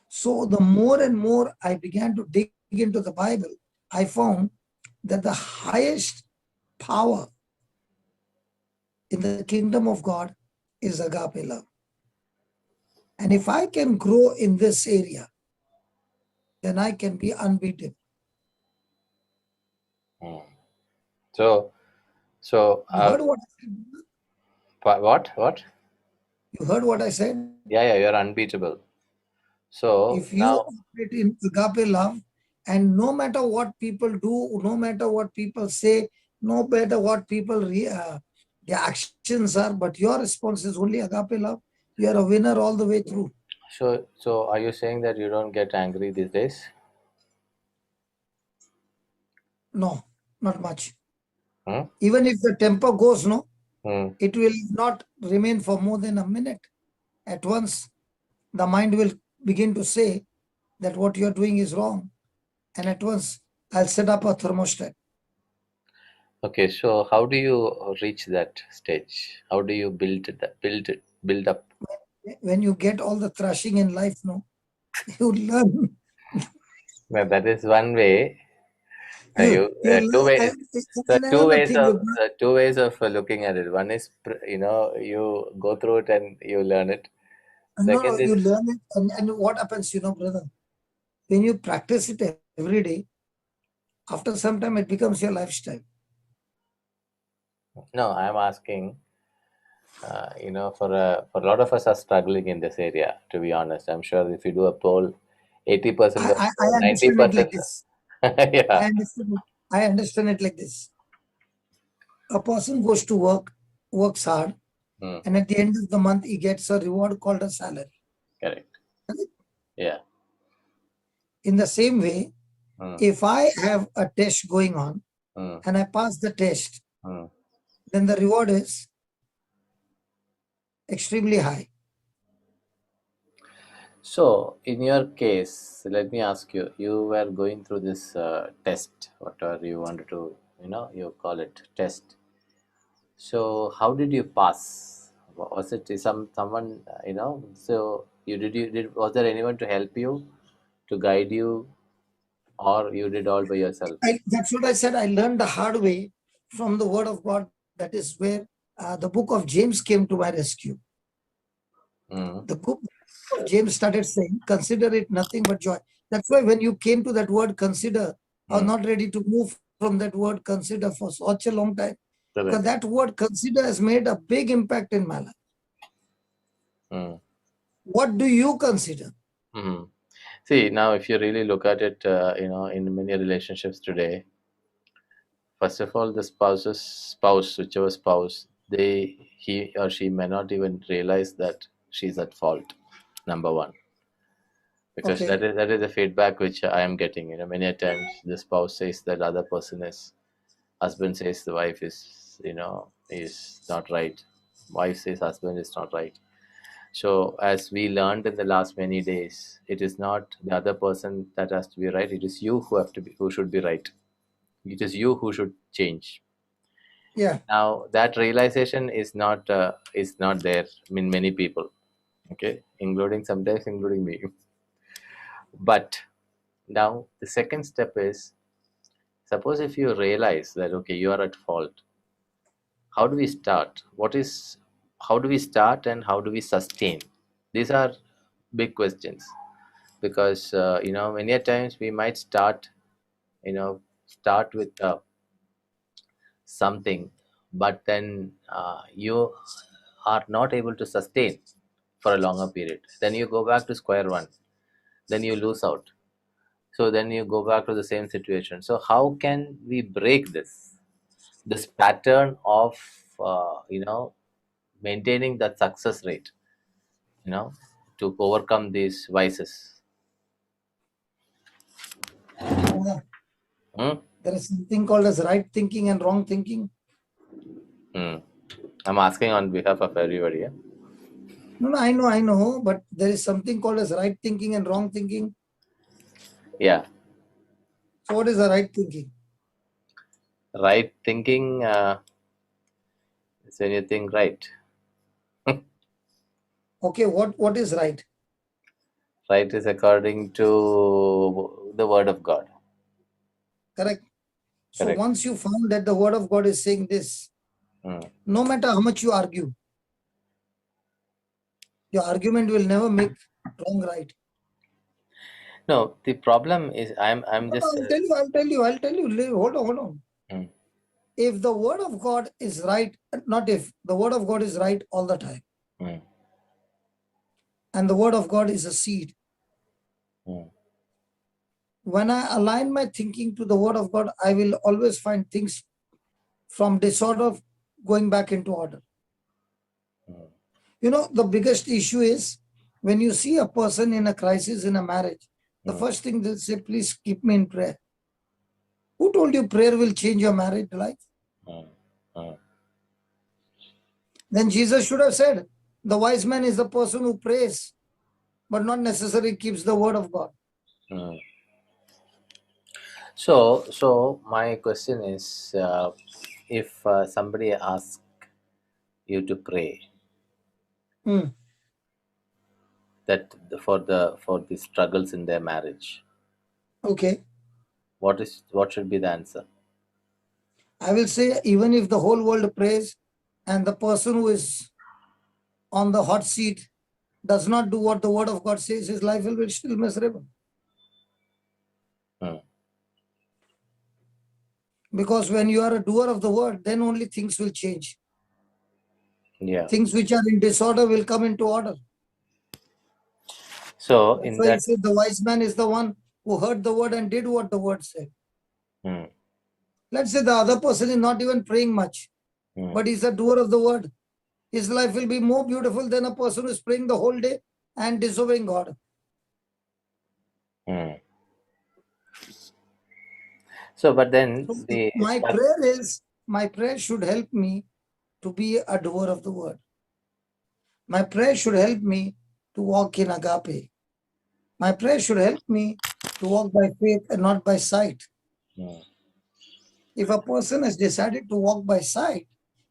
[SPEAKER 2] So the more and more I began to dig into the Bible, I found that the highest power in the kingdom of God is agape love. And if I can grow in this area, then I can be unbeatable.
[SPEAKER 1] Mm. So
[SPEAKER 2] You heard what I said?
[SPEAKER 1] what?
[SPEAKER 2] You heard what I said?
[SPEAKER 1] Yeah, you're unbeatable. So
[SPEAKER 2] If you
[SPEAKER 1] now,
[SPEAKER 2] operate in agape love, and no matter what people do, no matter what people say, no matter what people their actions are, but your response is only agape love, you are a winner all the way through.
[SPEAKER 1] so are you saying that you don't get angry these days?
[SPEAKER 2] No, not much.
[SPEAKER 1] Hmm?
[SPEAKER 2] Even if the temper goes, no,
[SPEAKER 1] Hmm.
[SPEAKER 2] it will not remain for more than a minute. At once, the mind will begin to say that what you are doing is wrong. And at once, I'll set up a thermostat.
[SPEAKER 1] Okay, so how do you reach that stage? How do you build up?
[SPEAKER 2] When you get all the thrashing in life, no, you learn.
[SPEAKER 1] Well, that is one way.
[SPEAKER 2] You
[SPEAKER 1] Two
[SPEAKER 2] learn.
[SPEAKER 1] ways. So
[SPEAKER 2] And another thing is,
[SPEAKER 1] two ways of looking at it. One is you go through it and you learn it.
[SPEAKER 2] no,
[SPEAKER 1] Second
[SPEAKER 2] you
[SPEAKER 1] is
[SPEAKER 2] learn it. And what happens, brother? When you practice it every day, after some time, it becomes your lifestyle.
[SPEAKER 1] no. I'm asking. For a lot of us are struggling in this area. To be honest, I'm sure if you do a poll, 80% of
[SPEAKER 2] I
[SPEAKER 1] ninety
[SPEAKER 2] understand it like
[SPEAKER 1] percent.
[SPEAKER 2] this.
[SPEAKER 1] Yeah.
[SPEAKER 2] I understand it like this. A person goes to work, works hard,
[SPEAKER 1] Hmm.
[SPEAKER 2] and at the end of the month, he gets a reward called a salary.
[SPEAKER 1] Correct. Yeah.
[SPEAKER 2] In the same way,
[SPEAKER 1] Hmm.
[SPEAKER 2] if I have a test going on
[SPEAKER 1] Hmm.
[SPEAKER 2] and I pass the test,
[SPEAKER 1] Hmm.
[SPEAKER 2] then the reward is extremely high.
[SPEAKER 1] So, in your case, let me ask you: you were going through this test, whatever you wanted to, you call it test. So, how did you pass? Was it someone, So you did? Was there anyone to help you, to guide you, or you did all by yourself?
[SPEAKER 2] That's what I said. I learned the hard way from the word of God. That is where the book of James came to my rescue.
[SPEAKER 1] Mm.
[SPEAKER 2] The book of James started saying, consider it nothing but joy. That's why when you came to that word consider, I was not ready to move from that word consider for such a long time. Because
[SPEAKER 1] Correct.
[SPEAKER 2] that word consider has made a big impact in my life.
[SPEAKER 1] Mm.
[SPEAKER 2] What do you consider?
[SPEAKER 1] Mhm. See, now if you really look at it, in many relationships today, first of all, the whichever spouse, he or she may not even realize that she's at fault. Number one, because
[SPEAKER 2] Okay.
[SPEAKER 1] that is the feedback which I am getting. Many a times the spouse says that the other person is, husband says the wife is, is not right. Wife says husband is not right. So as we learned in the last many days, it is not the other person that has to be right. It is you who should be right. It is you who should change.
[SPEAKER 2] Yeah.
[SPEAKER 1] Now that realization is not there in many people. Okay, including me. But now the second step is, suppose if you realize that okay, you are at fault. How do we start? How do we start and how do we sustain? These are big questions, because many a times we might start with something, but then you are not able to sustain for a longer period. Then you go back to square one, then you lose out, so then you go back to the same situation. So how can we break this pattern of maintaining that success rate, you know to overcome these vices?
[SPEAKER 2] Yeah.
[SPEAKER 1] Hmm?
[SPEAKER 2] There is something called as right thinking and wrong thinking.
[SPEAKER 1] Hmm. I'm asking on behalf of everybody. Yeah?
[SPEAKER 2] No, I know, but there is something called as right thinking and wrong thinking.
[SPEAKER 1] Yeah.
[SPEAKER 2] So what is the right thinking?
[SPEAKER 1] Right thinking is when you think right.
[SPEAKER 2] Okay, what is right?
[SPEAKER 1] Right is according to the word of God.
[SPEAKER 2] Correct. So
[SPEAKER 1] Correct.
[SPEAKER 2] once you found that the word of God is saying this,
[SPEAKER 1] Hmm.
[SPEAKER 2] no matter how much you argue, your argument will never make wrong right.
[SPEAKER 1] No, the problem is I'm
[SPEAKER 2] No,
[SPEAKER 1] just
[SPEAKER 2] I'll tell you. Hold on.
[SPEAKER 1] hmm.
[SPEAKER 2] If the word of God is right, not if, the word of God is right all the time.
[SPEAKER 1] Hmm.
[SPEAKER 2] And the word of God is a seed.
[SPEAKER 1] Hmm.
[SPEAKER 2] When I align my thinking to the word of God, I will always find things from disorder going back into order. The biggest issue is when you see a person in a crisis in a marriage, the first thing they'll say, please keep me in prayer. Who told you prayer will change your married life?
[SPEAKER 1] Hmm. Hmm.
[SPEAKER 2] Then Jesus should have said, the wise man is the person who prays, but not necessarily keeps the word of God.
[SPEAKER 1] Hmm. So my question is, if somebody asks you to pray
[SPEAKER 2] Hmm.
[SPEAKER 1] that for the struggles in their marriage,
[SPEAKER 2] Okay.
[SPEAKER 1] what should be the answer?
[SPEAKER 2] I will say, even if the whole world prays and the person who is on the hot seat does not do what the word of God says, his life will be still miserable.
[SPEAKER 1] Hmm.
[SPEAKER 2] Because when you are a doer of the word, then only things will change.
[SPEAKER 1] Yeah.
[SPEAKER 2] Things which are in disorder will come into order.
[SPEAKER 1] So
[SPEAKER 2] That's
[SPEAKER 1] in
[SPEAKER 2] why he
[SPEAKER 1] that,
[SPEAKER 2] said the wise man is the one who heard the word and did what the word said.
[SPEAKER 1] hmm.
[SPEAKER 2] Let's say the other person is not even praying much,
[SPEAKER 1] Hmm.
[SPEAKER 2] but he's a doer of the word. His life will be more beautiful than a person who is praying the whole day and disobeying God.
[SPEAKER 1] Hmm. So, but then
[SPEAKER 2] So my prayer should help me to be a doer of the word. My prayer should help me to walk in agape. My prayer should help me to walk by faith and not by sight.
[SPEAKER 1] Hmm.
[SPEAKER 2] If a person has decided to walk by sight,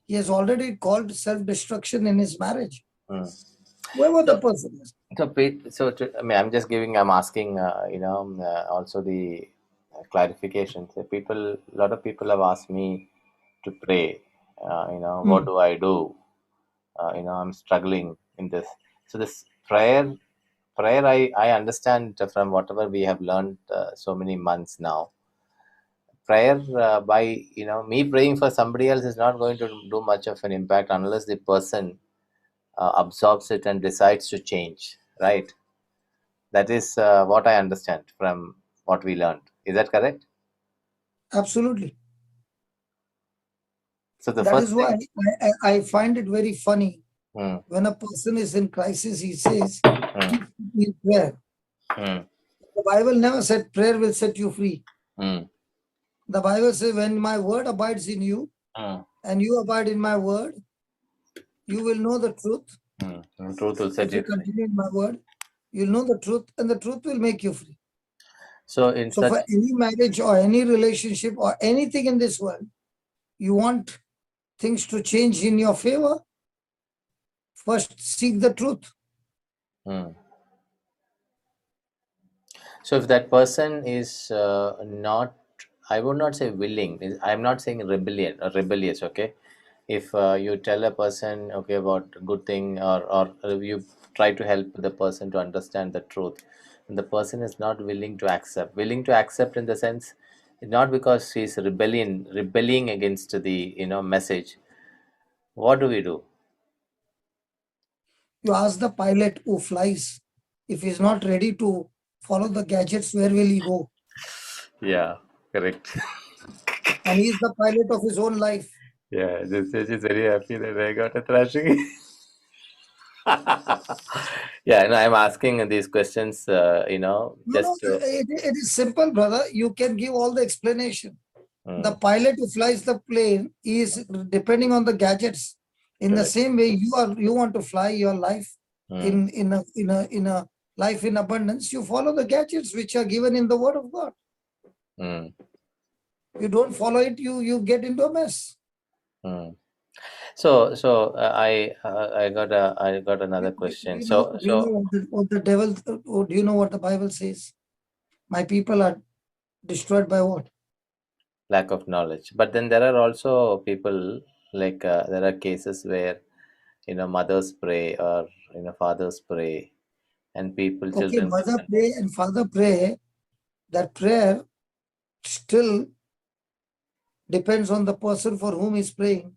[SPEAKER 2] he has already called self-destruction in his marriage.
[SPEAKER 1] Hmm.
[SPEAKER 2] Whoever the
[SPEAKER 1] So,
[SPEAKER 2] person is.
[SPEAKER 1] I'm just I'm asking, also the clarification. So a lot of people have asked me to pray. What do I do? I'm struggling in this. So this prayer, I understand from whatever we have learned so many months now. Prayer by me praying for somebody else is not going to do much of an impact unless the person absorbs it and decides to change, right? That is what I understand from what we learned. Is that correct?
[SPEAKER 2] Absolutely.
[SPEAKER 1] So the
[SPEAKER 2] That
[SPEAKER 1] first
[SPEAKER 2] is why
[SPEAKER 1] thing.
[SPEAKER 2] I find it very funny
[SPEAKER 1] Mm.
[SPEAKER 2] When a person is in crisis, he says,
[SPEAKER 1] Mm.
[SPEAKER 2] keep in prayer.
[SPEAKER 1] Mm.
[SPEAKER 2] The Bible never said prayer will set you free.
[SPEAKER 1] Mm.
[SPEAKER 2] The Bible says, when my word abides in you
[SPEAKER 1] Mm.
[SPEAKER 2] and you abide in my word, you will know the truth.
[SPEAKER 1] Mm. The truth will set
[SPEAKER 2] If
[SPEAKER 1] you
[SPEAKER 2] you
[SPEAKER 1] free.
[SPEAKER 2] continue in my word, you'll know the truth, and the truth will make you free.
[SPEAKER 1] So in
[SPEAKER 2] So
[SPEAKER 1] such,
[SPEAKER 2] for any marriage or any relationship or anything in this world, you want things to change in your favor, first seek the truth.
[SPEAKER 1] Mm. So if that person is not, I would not say willing. I'm not saying rebellion or rebellious. Okay, if you tell a person okay about good thing, or you try to help the person to understand the truth, and the person is not willing to accept in the sense, not because he's rebelling against the message. What do we do?
[SPEAKER 2] You ask the pilot who flies, if he's not ready to follow the gadgets, where will he go?
[SPEAKER 1] Yeah, correct.
[SPEAKER 2] And he's the pilot of his own life.
[SPEAKER 1] Yeah, this is very happy that I got a thrashing. Yeah, no, I'm asking these questions,
[SPEAKER 2] No,
[SPEAKER 1] just to.
[SPEAKER 2] it is simple, brother. You can give all the explanation. The
[SPEAKER 1] Mm,
[SPEAKER 2] pilot who flies the plane is depending on the gadgets. In the
[SPEAKER 1] correct.
[SPEAKER 2] same way, you want to fly your life
[SPEAKER 1] Mm,
[SPEAKER 2] in a life in abundance. You follow the gadgets which are given in the Word of God.
[SPEAKER 1] mm,
[SPEAKER 2] You don't follow it, you get into a mess.
[SPEAKER 1] mm. So I got another question.
[SPEAKER 2] Do you know what the devil? Do you know what the Bible says? My people are destroyed by what?
[SPEAKER 1] Lack of knowledge. But then there are also people like there are cases where mothers pray, or fathers pray, and
[SPEAKER 2] Okay,
[SPEAKER 1] children
[SPEAKER 2] mother
[SPEAKER 1] listen.
[SPEAKER 2] pray and father pray. That prayer still depends on the person for whom he's praying,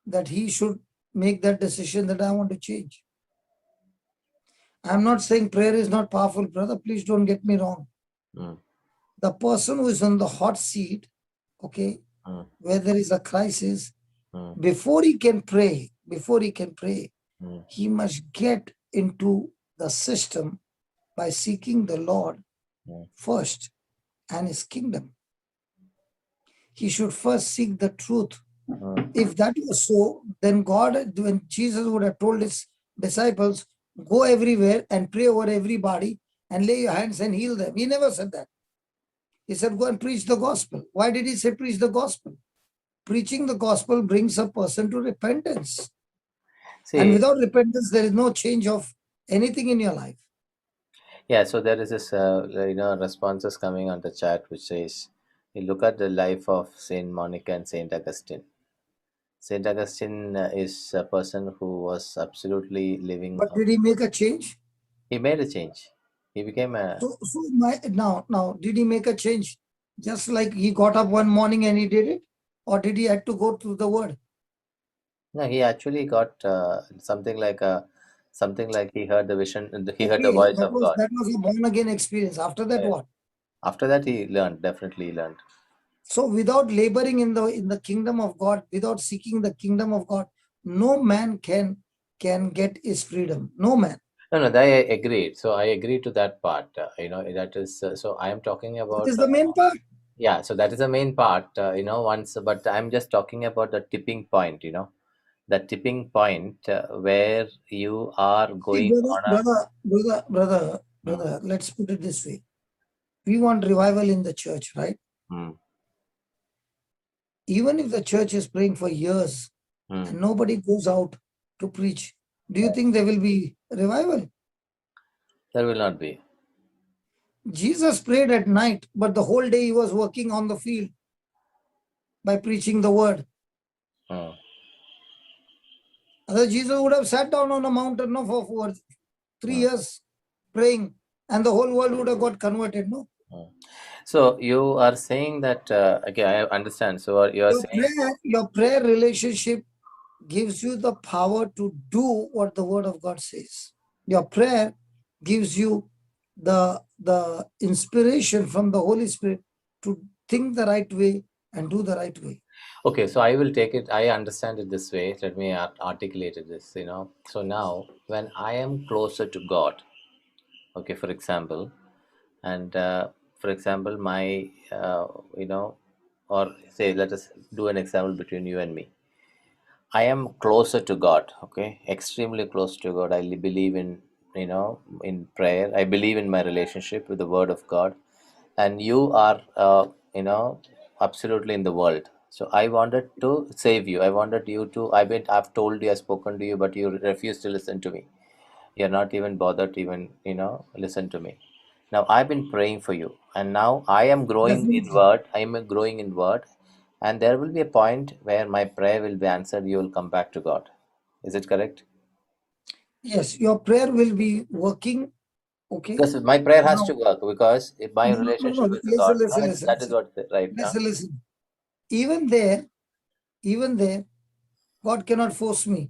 [SPEAKER 2] that he should make that decision that I want to change. I'm not saying prayer is not powerful, brother. Please don't get me wrong.
[SPEAKER 1] Mm,
[SPEAKER 2] The person who is on the hot seat, okay,
[SPEAKER 1] mm,
[SPEAKER 2] where there is a crisis,
[SPEAKER 1] mm,
[SPEAKER 2] before he can pray,
[SPEAKER 1] mm,
[SPEAKER 2] he must get into the system by seeking the Lord
[SPEAKER 1] mm,
[SPEAKER 2] first and his kingdom. He should first seek the truth.
[SPEAKER 1] mm.
[SPEAKER 2] If that was so, then God, when Jesus would have told his disciples, go everywhere and pray over everybody and lay your hands and heal them. He never said that. He said, go and preach the gospel. Why did he say preach the gospel? Preaching the gospel brings a person to repentance. And
[SPEAKER 1] See,
[SPEAKER 2] without repentance, there is no change of anything in your life.
[SPEAKER 1] yeah, so there is this, responses coming on the chat which says, you look at the life of Saint Monica and Saint Augustine. Saint Augustine is a person who was absolutely living.
[SPEAKER 2] But did he make a change?
[SPEAKER 1] He made a change. He became a.
[SPEAKER 2] Now, did he make a change? Just like he got up one morning and he did it? Or did he have to go through the word?
[SPEAKER 1] No, he actually got something like he heard the vision. He heard the
[SPEAKER 2] Okay,
[SPEAKER 1] voice of God.
[SPEAKER 2] that was a born again experience. After that,
[SPEAKER 1] Yeah.
[SPEAKER 2] what?
[SPEAKER 1] After that, he learned. Definitely learned.
[SPEAKER 2] So without laboring in the kingdom of God, without seeking the kingdom of God, no man can get his freedom. No man.
[SPEAKER 1] No, no, I agreed. So I agree to that part. That is. So I am talking
[SPEAKER 2] That
[SPEAKER 1] about.
[SPEAKER 2] is the main part.
[SPEAKER 1] Yeah, so that is the main part. Once, but I'm just talking about the tipping point. The tipping point where you are
[SPEAKER 2] See,
[SPEAKER 1] going on a. Hmm,
[SPEAKER 2] brother, let's put it this way. We want revival in the church, right?
[SPEAKER 1] hmm,
[SPEAKER 2] Even if the church is praying for years
[SPEAKER 1] hmm.
[SPEAKER 2] and nobody goes out to preach, do you think there will be revival?
[SPEAKER 1] There will not be.
[SPEAKER 2] Jesus prayed at night, but the whole day he was working on the field by preaching the word.
[SPEAKER 1] Hmm,
[SPEAKER 2] Otherwise, Jesus would have sat down on a mountain for 3
[SPEAKER 1] hmm,
[SPEAKER 2] years praying, and the whole world would have got converted. No,
[SPEAKER 1] hmm. So you are saying that. Okay, I understand. So you are saying.
[SPEAKER 2] your prayer relationship gives you the power to do what the word of God says. Your prayer gives you the inspiration from the Holy Spirit to think the right way and do the right way.
[SPEAKER 1] Okay, so I will take it. I understand it this way. Let me articulate it this. So now, when I am closer to God, okay, for example, and for example, my, or say, let us do an example between you and me. I am closer to God, okay, extremely close to God. I believe in prayer. I believe in my relationship with the Word of God, and you are, absolutely in the world. So I wanted to save you. I wanted you to. I've told you, I've spoken to you, but you refuse to listen to me. You're not even bothered to even, listen to me. Now I've been praying for you, and now I am growing in
[SPEAKER 2] Definitely.
[SPEAKER 1] word. I am growing in word, and there will be a point where my prayer will be answered. You will come back to God. Is it correct?
[SPEAKER 2] Yes, your prayer will be working. Okay.
[SPEAKER 1] Because my prayer has
[SPEAKER 2] Now,
[SPEAKER 1] to work, because if my
[SPEAKER 2] no, no, no.
[SPEAKER 1] relationship with
[SPEAKER 2] Listen,
[SPEAKER 1] God,
[SPEAKER 2] listen, listen,
[SPEAKER 1] that is
[SPEAKER 2] listen.
[SPEAKER 1] what right now.
[SPEAKER 2] Listen, listen. Even there, God cannot force me.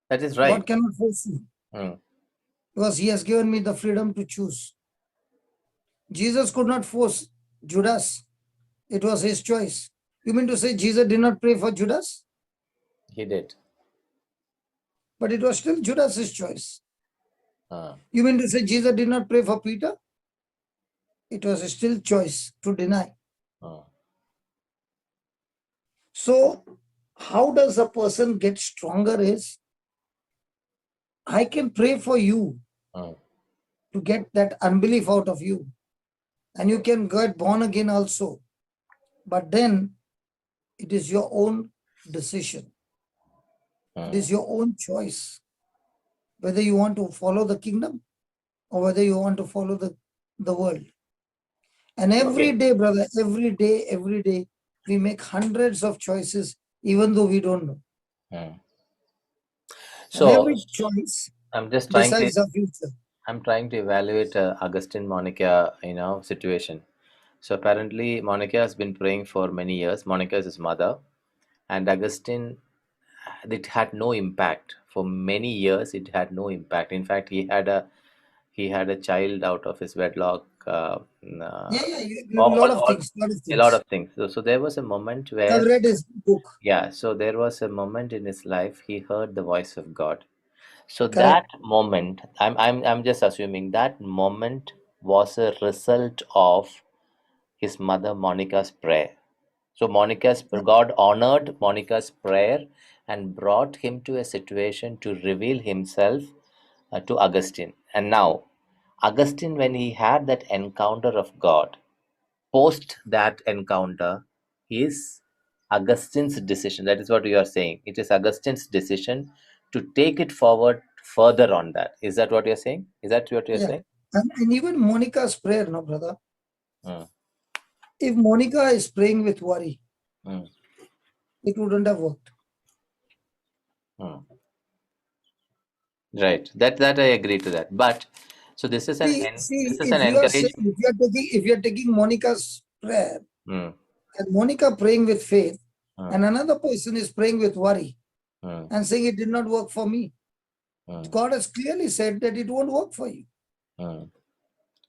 [SPEAKER 1] That is right.
[SPEAKER 2] God cannot force me
[SPEAKER 1] Hmm.
[SPEAKER 2] because He has given me the freedom to choose. Jesus could not force Judas. It was his choice. You mean to say Jesus did not pray for Judas?
[SPEAKER 1] He did.
[SPEAKER 2] But it was still Judas's choice.
[SPEAKER 1] Hmm.
[SPEAKER 2] You mean to say Jesus did not pray for Peter? It was still choice to deny.
[SPEAKER 1] Hmm.
[SPEAKER 2] So, how does a person get stronger is I can pray for you
[SPEAKER 1] Hmm.
[SPEAKER 2] to get that unbelief out of you. And you can get born again also. But then it is your own decision. It is your own choice whether you want to follow the kingdom or whether you want to follow the world. And every
[SPEAKER 1] Okay.
[SPEAKER 2] day, brother, every day, we make hundreds of choices, even though we don't know.
[SPEAKER 1] Hmm.
[SPEAKER 2] And every
[SPEAKER 1] So
[SPEAKER 2] choice
[SPEAKER 1] I'm just trying to
[SPEAKER 2] decides our future.
[SPEAKER 1] I'm trying to evaluate Augustine Monica, situation. So apparently, Monica has been praying for many years. Monica is his mother, and Augustine, it had no impact for many years. It had no impact. In fact, he had a child out of his wedlock.
[SPEAKER 2] A lot of things, lot of
[SPEAKER 1] A lot
[SPEAKER 2] things.
[SPEAKER 1] of things. So there was a moment
[SPEAKER 2] I've
[SPEAKER 1] where,
[SPEAKER 2] read his book.
[SPEAKER 1] yeah. So there was a moment in his life he heard the voice of God. So that
[SPEAKER 2] Correct.
[SPEAKER 1] moment, I'm just assuming that moment was a result of his mother Monica's prayer. So God honored Monica's prayer and brought him to a situation to reveal himself to Augustine. And now, Augustine, when he had that encounter of God, post that encounter is Augustine's decision. That is what you are saying. It is Augustine's decision to take it forward further on that. Is that what you're saying? Is that what you're
[SPEAKER 2] Yeah.
[SPEAKER 1] saying?
[SPEAKER 2] And even Monica's prayer, no, brother.
[SPEAKER 1] Mm,
[SPEAKER 2] If Monica is praying with worry,
[SPEAKER 1] mm,
[SPEAKER 2] it wouldn't have worked.
[SPEAKER 1] mm. Right. That I agree to that. But so this is
[SPEAKER 2] See,
[SPEAKER 1] an encouragement.
[SPEAKER 2] if you are taking Monica's prayer
[SPEAKER 1] Mm,
[SPEAKER 2] and Monica praying with faith,
[SPEAKER 1] mm,
[SPEAKER 2] and another person is praying with worry
[SPEAKER 1] mm,
[SPEAKER 2] and saying it did not work for me.
[SPEAKER 1] mm,
[SPEAKER 2] God has clearly said that it won't work for you.
[SPEAKER 1] mm.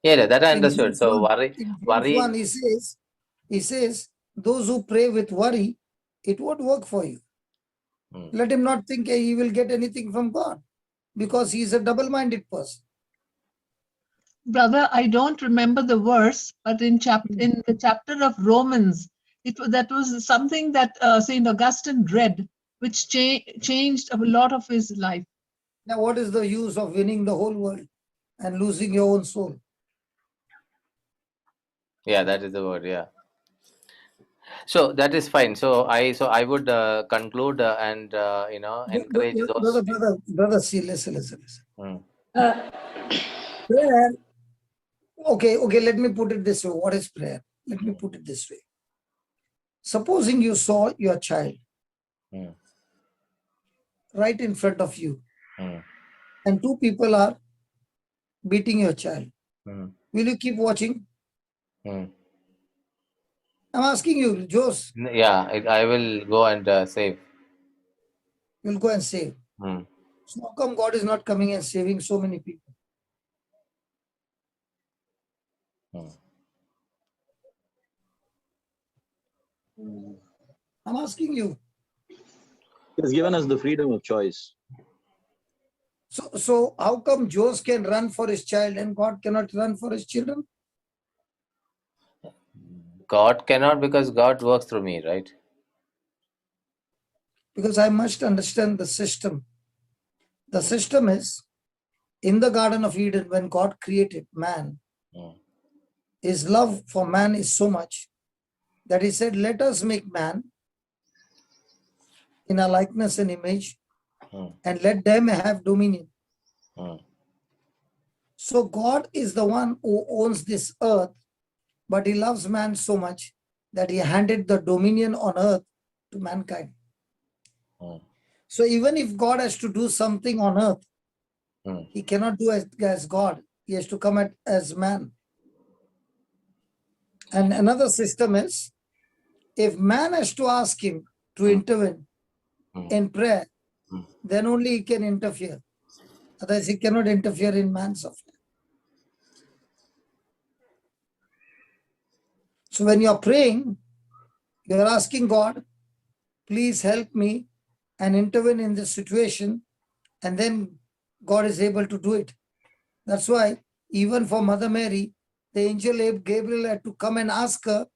[SPEAKER 1] Yeah, that I
[SPEAKER 2] In
[SPEAKER 1] understood.
[SPEAKER 2] James
[SPEAKER 1] So
[SPEAKER 2] 1, in James
[SPEAKER 1] worry.
[SPEAKER 2] 1 he says, those who pray with worry, it won't work for you.
[SPEAKER 1] Mm,
[SPEAKER 2] Let him not think he will get anything from God because he is a double-minded person.
[SPEAKER 6] Brother, I don't remember the verse, but in the chapter of Romans, that was something that Saint Augustine read, which changed a lot of his life.
[SPEAKER 2] Now, what is the use of winning the whole world and losing your own soul?
[SPEAKER 1] yeah, that is the word. Yeah. So that is fine. So I would conclude and encourage those.
[SPEAKER 2] Brother, see, listen.
[SPEAKER 1] Mm,
[SPEAKER 2] Prayer, okay, let me put it this way. What is prayer? Let me put it this way. Supposing you saw your child
[SPEAKER 1] mm,
[SPEAKER 2] right in front of you,
[SPEAKER 1] mm,
[SPEAKER 2] and two people are beating your child.
[SPEAKER 1] mm,
[SPEAKER 2] Will you keep watching?
[SPEAKER 1] mm.
[SPEAKER 2] I'm asking you, Jose,
[SPEAKER 1] Yeah, I will go and save.
[SPEAKER 2] you'll go and save.
[SPEAKER 1] Mm,
[SPEAKER 2] So how come God is not coming and saving so many people?
[SPEAKER 1] mm.
[SPEAKER 2] I'm asking you.
[SPEAKER 5] He has given us the freedom of choice.
[SPEAKER 2] So how come Jose can run for his child and God cannot run for his children?
[SPEAKER 1] God cannot, because God works through me, right?
[SPEAKER 2] Because I must understand the system. The system is, in the Garden of Eden, when God created man,
[SPEAKER 1] Mm.
[SPEAKER 2] his love for man is so much that he said, let us make man in our likeness and image,
[SPEAKER 1] Mm.
[SPEAKER 2] and let them have dominion.
[SPEAKER 1] Mm.
[SPEAKER 2] So God is the one who owns this earth, but he loves man so much that he handed the dominion on earth to mankind.
[SPEAKER 1] Mm.
[SPEAKER 2] So even if God has to do something on earth,
[SPEAKER 1] Mm.
[SPEAKER 2] he cannot do as God. He has to come as man. And another system is, if man has to ask him to intervene in prayer, then only he can interfere. Otherwise, he cannot interfere in man's affair. So when you're praying, you're asking God, please help me and intervene in this situation, and then God is able to do it. That's why even for Mother Mary, the angel Gabriel had to come and ask her,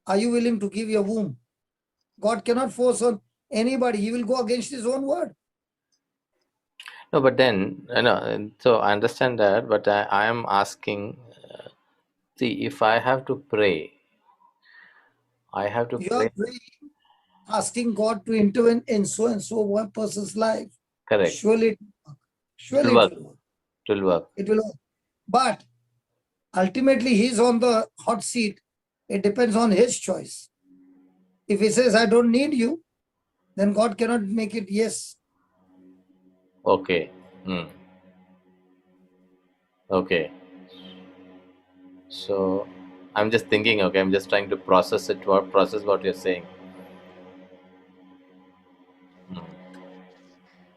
[SPEAKER 2] are you willing to give your womb? God cannot force on anybody. He will go against his own word.
[SPEAKER 1] No, but then, so I understand that, but I am asking, see, if I have to pray, I have to
[SPEAKER 2] You are
[SPEAKER 1] pray,
[SPEAKER 2] praying, asking God to intervene in so and so one person's life.
[SPEAKER 1] correct.
[SPEAKER 2] Surely it will work.
[SPEAKER 1] It will
[SPEAKER 2] Surely it
[SPEAKER 1] work.
[SPEAKER 2] will work.
[SPEAKER 1] It will work.
[SPEAKER 2] It will work. But ultimately, he's on the hot seat. It depends on his choice. If he says, I don't need you, then God cannot make it yes.
[SPEAKER 1] Okay. Mm. Okay. So I'm just thinking, okay, I'm just trying to process it, or process what you're saying.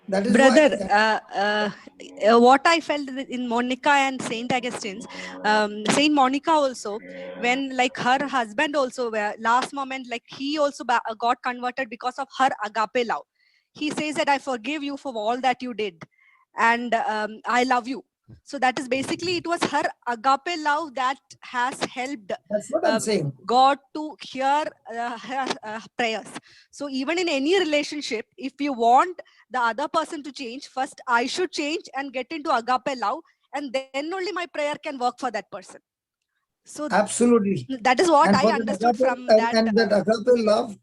[SPEAKER 2] That is
[SPEAKER 7] Brother,
[SPEAKER 2] why.
[SPEAKER 7] what I felt in Monica and Saint Augustine's, Saint Monica also, when like her husband also, last moment, like he also got converted because of her agape love. He says that I forgive you for all that you did, and I love you. So that is basically, it was her agape love that has helped
[SPEAKER 2] That's what I'm saying.
[SPEAKER 7] God to hear her prayers. So even in any relationship, if you want the other person to change, first I should change and get into agape love, and then only my prayer can work for that person. So
[SPEAKER 2] Absolutely.
[SPEAKER 7] that is what
[SPEAKER 2] And
[SPEAKER 7] I
[SPEAKER 2] for
[SPEAKER 7] understood
[SPEAKER 2] agape,
[SPEAKER 7] from that.
[SPEAKER 2] and that agape love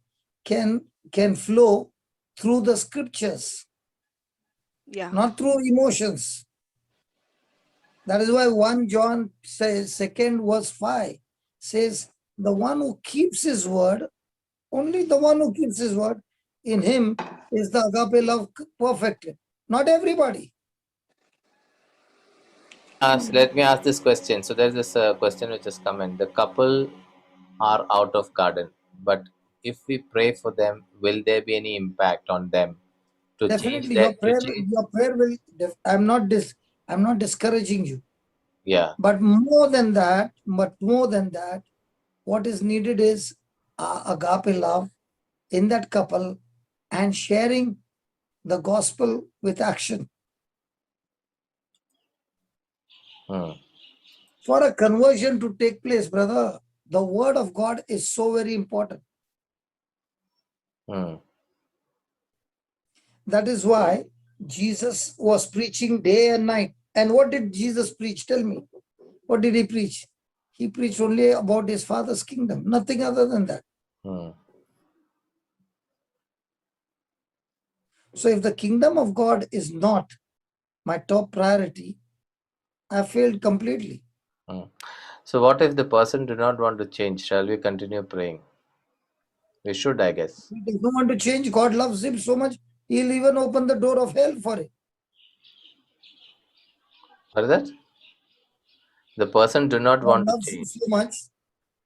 [SPEAKER 2] can flow through the scriptures,
[SPEAKER 7] Yeah.
[SPEAKER 2] not through emotions. That is why 1 John says, 2 verse 5 says, the one who keeps his word, only the one who keeps his word, in him is the agape love perfected. Not everybody.
[SPEAKER 1] Let me ask this question. So there's this question which has come in. The couple are out of garden, but if we pray for them, will there be any impact on them to change
[SPEAKER 2] Definitely,
[SPEAKER 1] that? To change,
[SPEAKER 2] your prayer will. I'm not discouraging you.
[SPEAKER 1] yeah.
[SPEAKER 2] But more than that, what is needed is agape love in that couple and sharing the gospel with action.
[SPEAKER 1] Hmm.
[SPEAKER 2] For a conversion to take place, brother, the word of God is so very important.
[SPEAKER 1] Hmm.
[SPEAKER 2] That is why Jesus was preaching day and night. And what did Jesus preach? Tell me. What did he preach? He preached only about his Father's kingdom, nothing other than that.
[SPEAKER 1] Hmm.
[SPEAKER 2] So if the kingdom of God is not my top priority, I failed completely.
[SPEAKER 1] Hmm. So what if the person do not want to change? Shall we continue praying? We should, I guess.
[SPEAKER 2] He does not want to change. God loves him so much, he'll even open the door of hell for it.
[SPEAKER 1] What is that? The person do not
[SPEAKER 2] God
[SPEAKER 1] want to
[SPEAKER 2] loves you
[SPEAKER 1] change.
[SPEAKER 2] so much.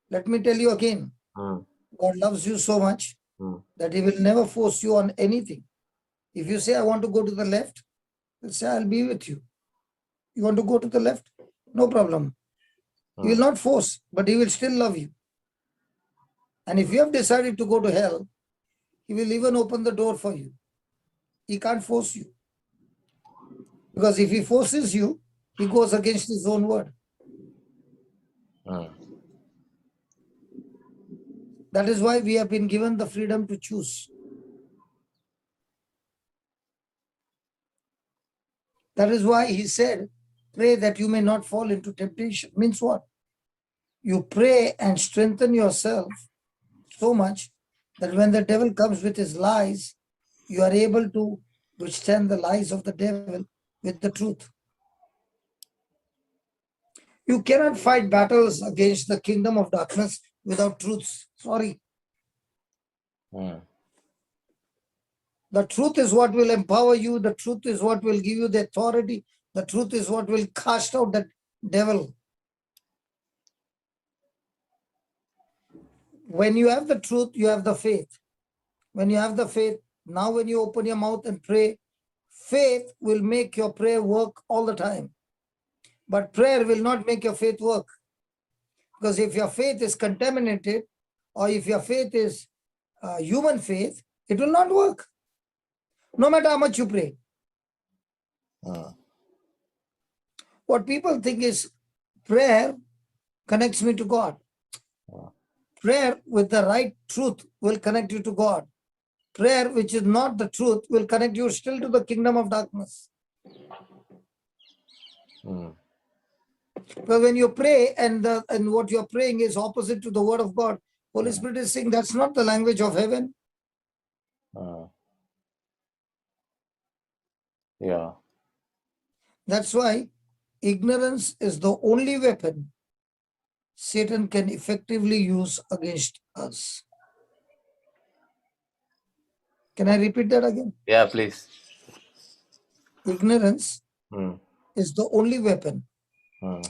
[SPEAKER 2] Let me tell you again.
[SPEAKER 1] Hmm.
[SPEAKER 2] God loves you so much
[SPEAKER 1] Hmm.
[SPEAKER 2] that he will never force you on anything. If you say, I want to go to the left, he'll say, I'll be with you. You want to go to the left? No problem. He will not force, but he will still love you. And if you have decided to go to hell, he will even open the door for you. He can't force you. Because if he forces you, he goes against his own word.
[SPEAKER 1] Mm.
[SPEAKER 2] That is why we have been given the freedom to choose. That is why he said, pray that you may not fall into temptation. Means what? You pray and strengthen yourself so much that when the devil comes with his lies, you are able to withstand the lies of the devil with the truth. You cannot fight battles against the kingdom of darkness without truths. Sorry.
[SPEAKER 1] Mm.
[SPEAKER 2] The truth is what will empower you. The truth is what will give you the authority. The truth is what will cast out that devil. When you have the truth, you have the faith. When you have the faith, now when you open your mouth and pray, faith will make your prayer work all the time. But prayer will not make your faith work. Because if your faith is contaminated, or if your faith is human faith, it will not work. No matter how much you pray.
[SPEAKER 1] Mm.
[SPEAKER 2] What people think is prayer connects me to God. Prayer with the right truth will connect you to God. Prayer which is not the truth will connect you still to the kingdom of darkness.
[SPEAKER 1] Mm.
[SPEAKER 2] Because when you pray and what you're praying is opposite to the word of God, Holy Spirit is saying that's not the language of heaven.
[SPEAKER 1] Mm. Yeah.
[SPEAKER 2] That's why ignorance is the only weapon Satan can effectively use against us. Can I repeat that again?
[SPEAKER 1] Yeah, please.
[SPEAKER 2] Ignorance
[SPEAKER 1] Mm.
[SPEAKER 2] is the only weapon,
[SPEAKER 1] Mm.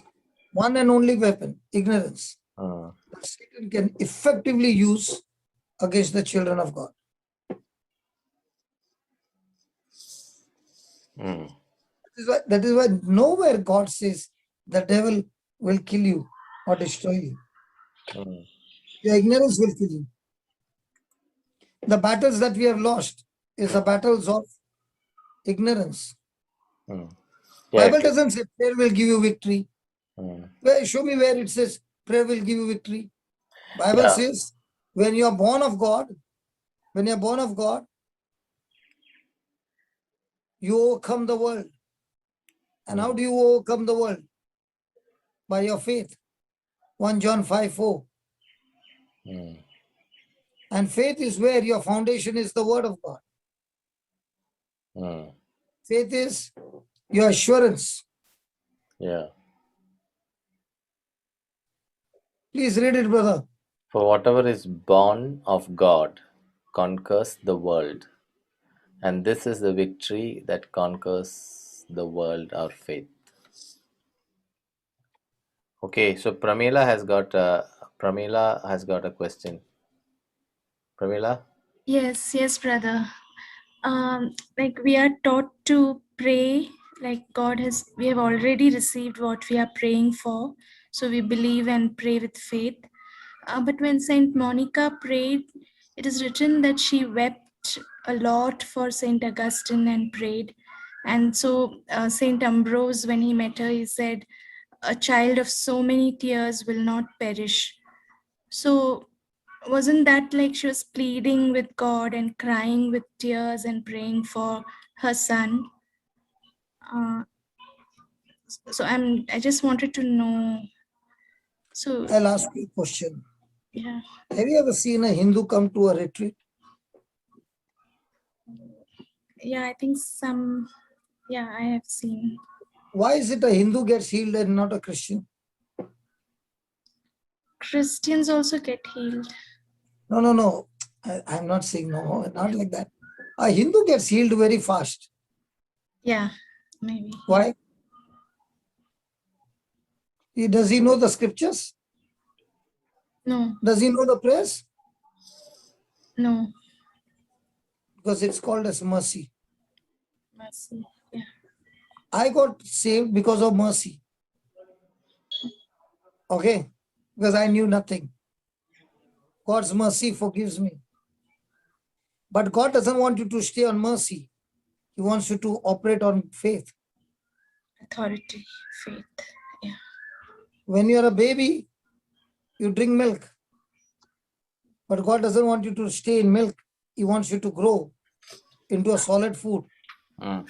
[SPEAKER 2] one and only weapon, ignorance,
[SPEAKER 1] Mm.
[SPEAKER 2] that Satan can effectively use against the children of God.
[SPEAKER 1] Mm.
[SPEAKER 2] That is why nowhere God says the devil will kill you or destroy you.
[SPEAKER 1] Mm.
[SPEAKER 2] Your ignorance will kill you. The battles that we have lost is the battles of ignorance.
[SPEAKER 1] Mm. Yeah.
[SPEAKER 2] Bible doesn't say prayer will give you victory.
[SPEAKER 1] Mm.
[SPEAKER 2] Show me where it says prayer will give you victory. Bible
[SPEAKER 1] Yeah.
[SPEAKER 2] says when you are born of God, you overcome the world. And how do you overcome the world? By your faith. 1 John 5:4.
[SPEAKER 1] Mm.
[SPEAKER 2] And faith is where your foundation is the word of God.
[SPEAKER 1] Mm.
[SPEAKER 2] Faith is your assurance.
[SPEAKER 1] Yeah.
[SPEAKER 2] Please read it, brother.
[SPEAKER 1] For whatever is born of God conquers the world. And this is the victory that conquers the world, our faith. Okay, so Pramila has got a question. Pramila?
[SPEAKER 8] Yes, brother. Like we are taught to pray, like we have already received what we are praying for. So we believe and pray with faith. But when Saint Monica prayed, it is written that she wept a lot for Saint Augustine and prayed. And so Saint Ambrose, when he met her, he said, "A child of so many tears will not perish." So wasn't that like she was pleading with God and crying with tears and praying for her son? So I just wanted to know. So
[SPEAKER 2] I'll ask you a question.
[SPEAKER 8] yeah,
[SPEAKER 2] Have you ever seen a Hindu come to a retreat?
[SPEAKER 8] I think I have seen.
[SPEAKER 2] Why is it a Hindu gets healed and not a Christian?
[SPEAKER 8] Christians also get healed.
[SPEAKER 2] No. I'm not saying no, not like that. A Hindu gets healed very fast.
[SPEAKER 8] Yeah, maybe.
[SPEAKER 2] Why? Does he know the scriptures?
[SPEAKER 8] No,
[SPEAKER 2] Does he know the prayers?
[SPEAKER 8] no.
[SPEAKER 2] Because it's called as mercy.
[SPEAKER 8] Mercy. Yeah.
[SPEAKER 2] I got saved because of mercy. Okay? Because I knew nothing. God's mercy forgives me. But God doesn't want you to stay on mercy. He wants you to operate on faith.
[SPEAKER 8] Authority, faith. Yeah.
[SPEAKER 2] When you are a baby, you drink milk. But God doesn't want you to stay in milk. He wants you to grow into a solid food.
[SPEAKER 1] Mm.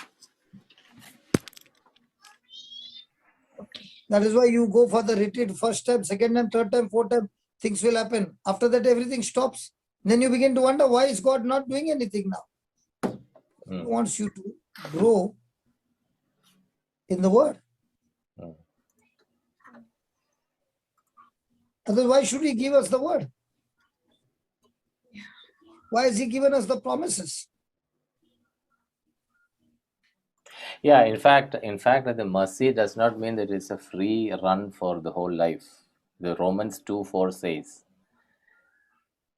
[SPEAKER 8] Okay.
[SPEAKER 2] That is why you go for the retreat first time, second time, third time, fourth time, things will happen. After that, everything stops. Then you begin to wonder, why is God not doing anything now? He wants you to grow in the word.
[SPEAKER 1] Mm.
[SPEAKER 2] Otherwise, why should he give us the word? Why has he given us the promises?
[SPEAKER 1] Yeah, in fact, the mercy does not mean that it's a free run for the whole life. The Romans 2:4 says,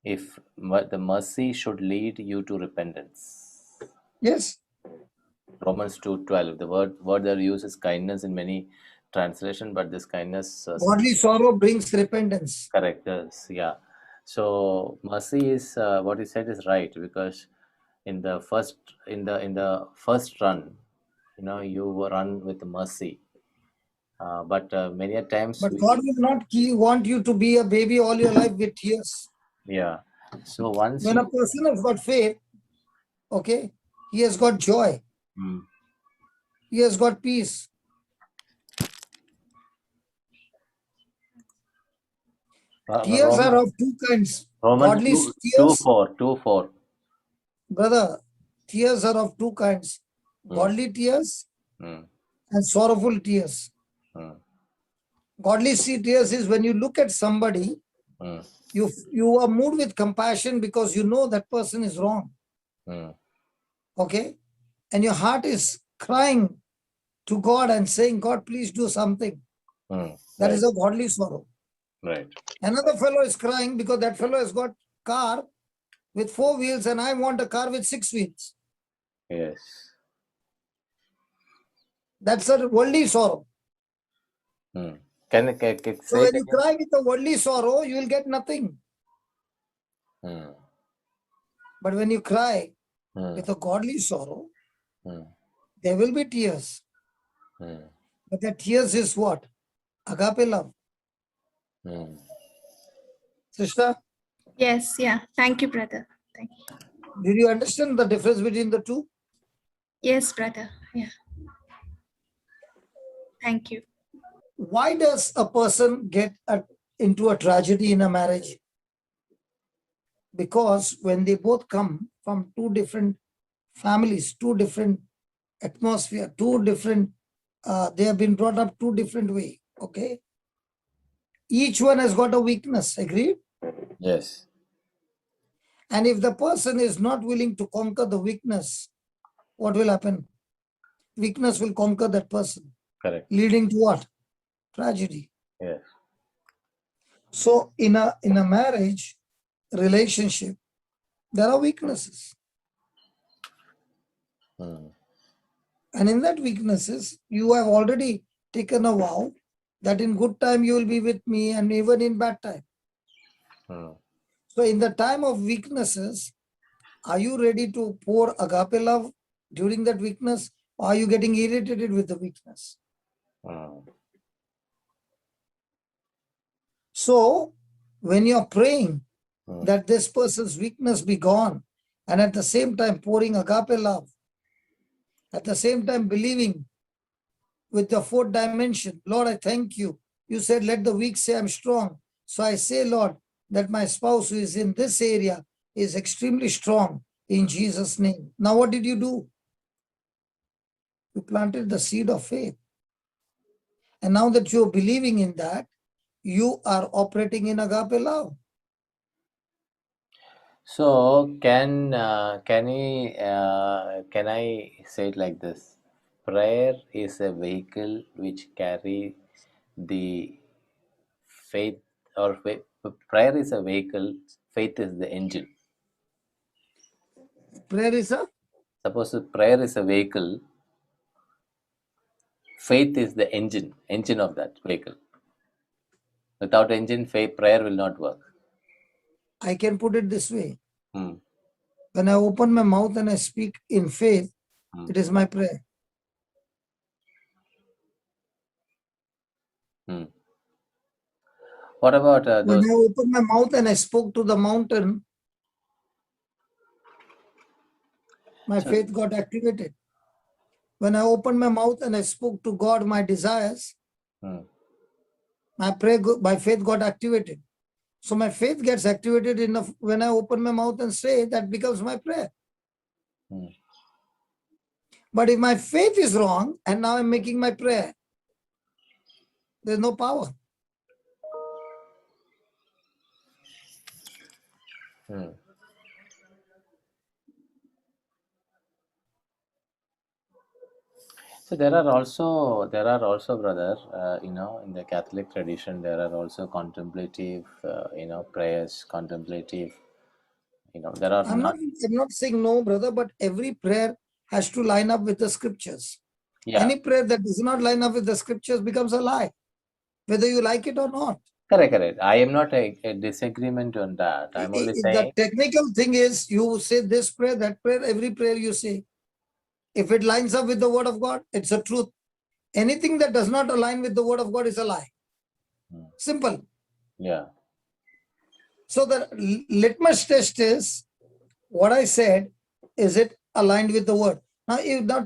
[SPEAKER 1] if the mercy should lead you to repentance.
[SPEAKER 2] Yes.
[SPEAKER 1] Romans 2:12. The word there used is kindness in many translation, but this kindness
[SPEAKER 2] Godly sorrow brings repentance.
[SPEAKER 1] correct. Yeah. So mercy is what you said is right, because in the first run, you run with mercy, but many a times
[SPEAKER 2] But God will not want you to be a baby all your life with tears.
[SPEAKER 1] yeah. So once
[SPEAKER 2] When a person has got faith, okay, he has got joy. He has got peace. Tears are of two kinds.
[SPEAKER 1] Romans
[SPEAKER 2] Godly
[SPEAKER 1] 2,
[SPEAKER 2] tears,
[SPEAKER 1] 2:4.
[SPEAKER 2] brother, tears are of two kinds. Godly tears
[SPEAKER 1] Mm.
[SPEAKER 2] and sorrowful tears.
[SPEAKER 1] Mm.
[SPEAKER 2] Godly tears is when you look at somebody,
[SPEAKER 1] Mm.
[SPEAKER 2] you are moved with compassion because you know that person is wrong.
[SPEAKER 1] Mm.
[SPEAKER 2] Okay? And your heart is crying to God and saying, God, please do something.
[SPEAKER 1] Mm.
[SPEAKER 2] That
[SPEAKER 1] Right.
[SPEAKER 2] is a godly sorrow.
[SPEAKER 1] Right.
[SPEAKER 2] Another fellow is crying because that fellow has got car with 4 wheels and I want a car with 6 wheels.
[SPEAKER 1] Yes.
[SPEAKER 2] That's a worldly sorrow.
[SPEAKER 1] Mm. Can
[SPEAKER 2] So
[SPEAKER 1] say
[SPEAKER 2] when
[SPEAKER 1] it
[SPEAKER 2] you
[SPEAKER 1] again?
[SPEAKER 2] cry with a worldly sorrow, you will get nothing.
[SPEAKER 1] Mm.
[SPEAKER 2] But when you cry
[SPEAKER 1] Mm.
[SPEAKER 2] with a godly sorrow,
[SPEAKER 1] Mm.
[SPEAKER 2] there will be tears.
[SPEAKER 1] Mm.
[SPEAKER 2] But that tears is what? Agape love.
[SPEAKER 1] Mm.
[SPEAKER 2] Sister,
[SPEAKER 8] Yes, yeah. Thank you, brother. Thank you.
[SPEAKER 2] did you understand the difference between the two?
[SPEAKER 8] Yes, brother. Yeah. Thank you.
[SPEAKER 2] Why does a person get into a tragedy in a marriage? Because when they both come from two different families, two different atmosphere, two different, they have been brought up two different way. Okay. Each one has got a weakness, agreed?
[SPEAKER 1] Yes.
[SPEAKER 2] And if the person is not willing to conquer the weakness, what will happen? Weakness will conquer that person.
[SPEAKER 1] Correct.
[SPEAKER 2] Leading to what? Tragedy.
[SPEAKER 1] Yes.
[SPEAKER 2] So in a marriage relationship, there are weaknesses.
[SPEAKER 1] Mm.
[SPEAKER 2] And in that weaknesses, you have already taken a vow that in good time you will be with me and even in bad time.
[SPEAKER 1] Mm.
[SPEAKER 2] So in the time of weaknesses, are you ready to pour agape love during that weakness? Or are you getting irritated with the weakness?
[SPEAKER 1] Mm.
[SPEAKER 2] So when you're praying
[SPEAKER 1] Mm.
[SPEAKER 2] that this person's weakness be gone, and at the same time pouring agape love, at the same time believing with the fourth dimension, Lord, I thank you. You said, let the weak say I'm strong. So I say, Lord, that my spouse who is in this area is extremely strong in Jesus' name. Now what did you do? You planted the seed of faith. And now that you're believing in that, you are operating in agape love.
[SPEAKER 1] So can I say it like this? Prayer is a vehicle which carry the faith, or prayer is a vehicle, faith is the engine.
[SPEAKER 2] Prayer is a
[SPEAKER 1] Suppose prayer is a vehicle, faith is the engine of that vehicle. Without engine, faith, prayer will not work.
[SPEAKER 2] I can put it this way.
[SPEAKER 1] Hmm.
[SPEAKER 2] When I open my mouth and I speak in faith,
[SPEAKER 1] Hmm.
[SPEAKER 2] it is my prayer.
[SPEAKER 1] Hmm. What about
[SPEAKER 2] When
[SPEAKER 1] those?
[SPEAKER 2] I opened my mouth and I spoke to the mountain, my
[SPEAKER 1] So-
[SPEAKER 2] faith got activated. When I opened my mouth and I spoke to God my desires,
[SPEAKER 1] Hmm.
[SPEAKER 2] my faith got activated. So my faith gets activated enough when I open my mouth and say, that becomes my prayer.
[SPEAKER 1] Hmm.
[SPEAKER 2] But if my faith is wrong and now I'm making my prayer, there's no power.
[SPEAKER 1] Hmm. So there are also, brother, in the Catholic tradition, there are also contemplative, prayers, contemplative, there are
[SPEAKER 2] I'm not saying no, brother, but every prayer has to line up with the scriptures.
[SPEAKER 1] yeah,
[SPEAKER 2] Any prayer that does not line up with the scriptures becomes a lie, whether you like it or not.
[SPEAKER 1] correct. I am not a disagreement on that. I'm only
[SPEAKER 2] The
[SPEAKER 1] saying,
[SPEAKER 2] technical thing is you say this prayer, that prayer, every prayer you say. If it lines up with the word of God, it's a truth. Anything that does not align with the word of God is a lie. Simple.
[SPEAKER 1] yeah,
[SPEAKER 2] So the litmus test is what I said, is it aligned with the word? Now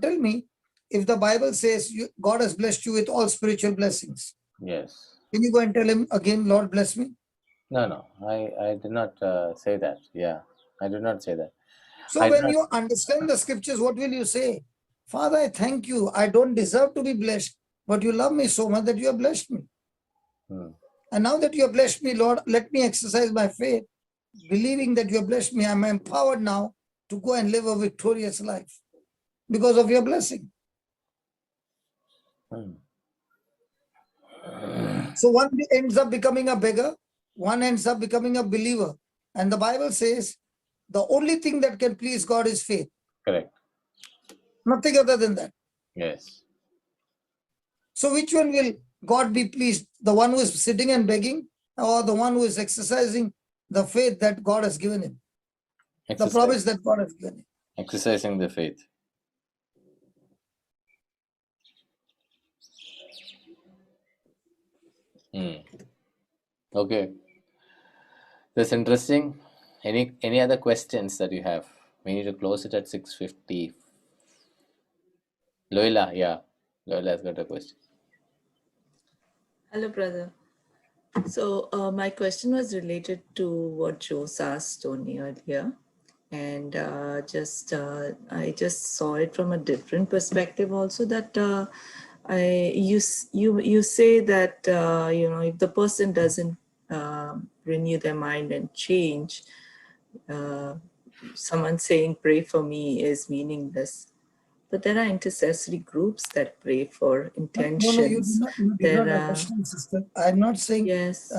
[SPEAKER 2] tell me, if the Bible says God has blessed you with all spiritual blessings,
[SPEAKER 1] yes.
[SPEAKER 2] can you go and tell him again, Lord bless me?
[SPEAKER 1] No, I did not say that. Yeah, I did not say that.
[SPEAKER 2] So
[SPEAKER 1] I did
[SPEAKER 2] when
[SPEAKER 1] not.
[SPEAKER 2] you understand the scriptures, what will you say? Father, I thank you. I don't deserve to be blessed, but you love me so much that you have blessed me.
[SPEAKER 1] Hmm.
[SPEAKER 2] And now that you have blessed me, Lord, let me exercise my faith, believing that you have blessed me. I'm empowered now to go and live a victorious life because of your blessing.
[SPEAKER 1] Hmm.
[SPEAKER 2] So one ends up becoming a beggar, one ends up becoming a believer. And the Bible says the only thing that can please God is faith.
[SPEAKER 1] Correct.
[SPEAKER 2] Nothing other than that.
[SPEAKER 1] Yes.
[SPEAKER 2] So which one will God be pleased? The one who is sitting and begging, or the one who is exercising the faith that God has given him? The promise that God has given him.
[SPEAKER 1] Exercising the faith. Hmm. Okay. That's interesting. Any other questions that you have? We need to close it at 6:50. Loila, yeah. Loila's got a question.
[SPEAKER 9] Hello, brother. So my question was related to what Jose asked Tony earlier, and I just saw it from a different perspective. Also, that you say that if the person doesn't renew their mind and change, someone saying pray for me is meaningless. But there are intercessory groups that pray for intentions.
[SPEAKER 2] No, you did not understand, sister. I'm not saying
[SPEAKER 9] yes.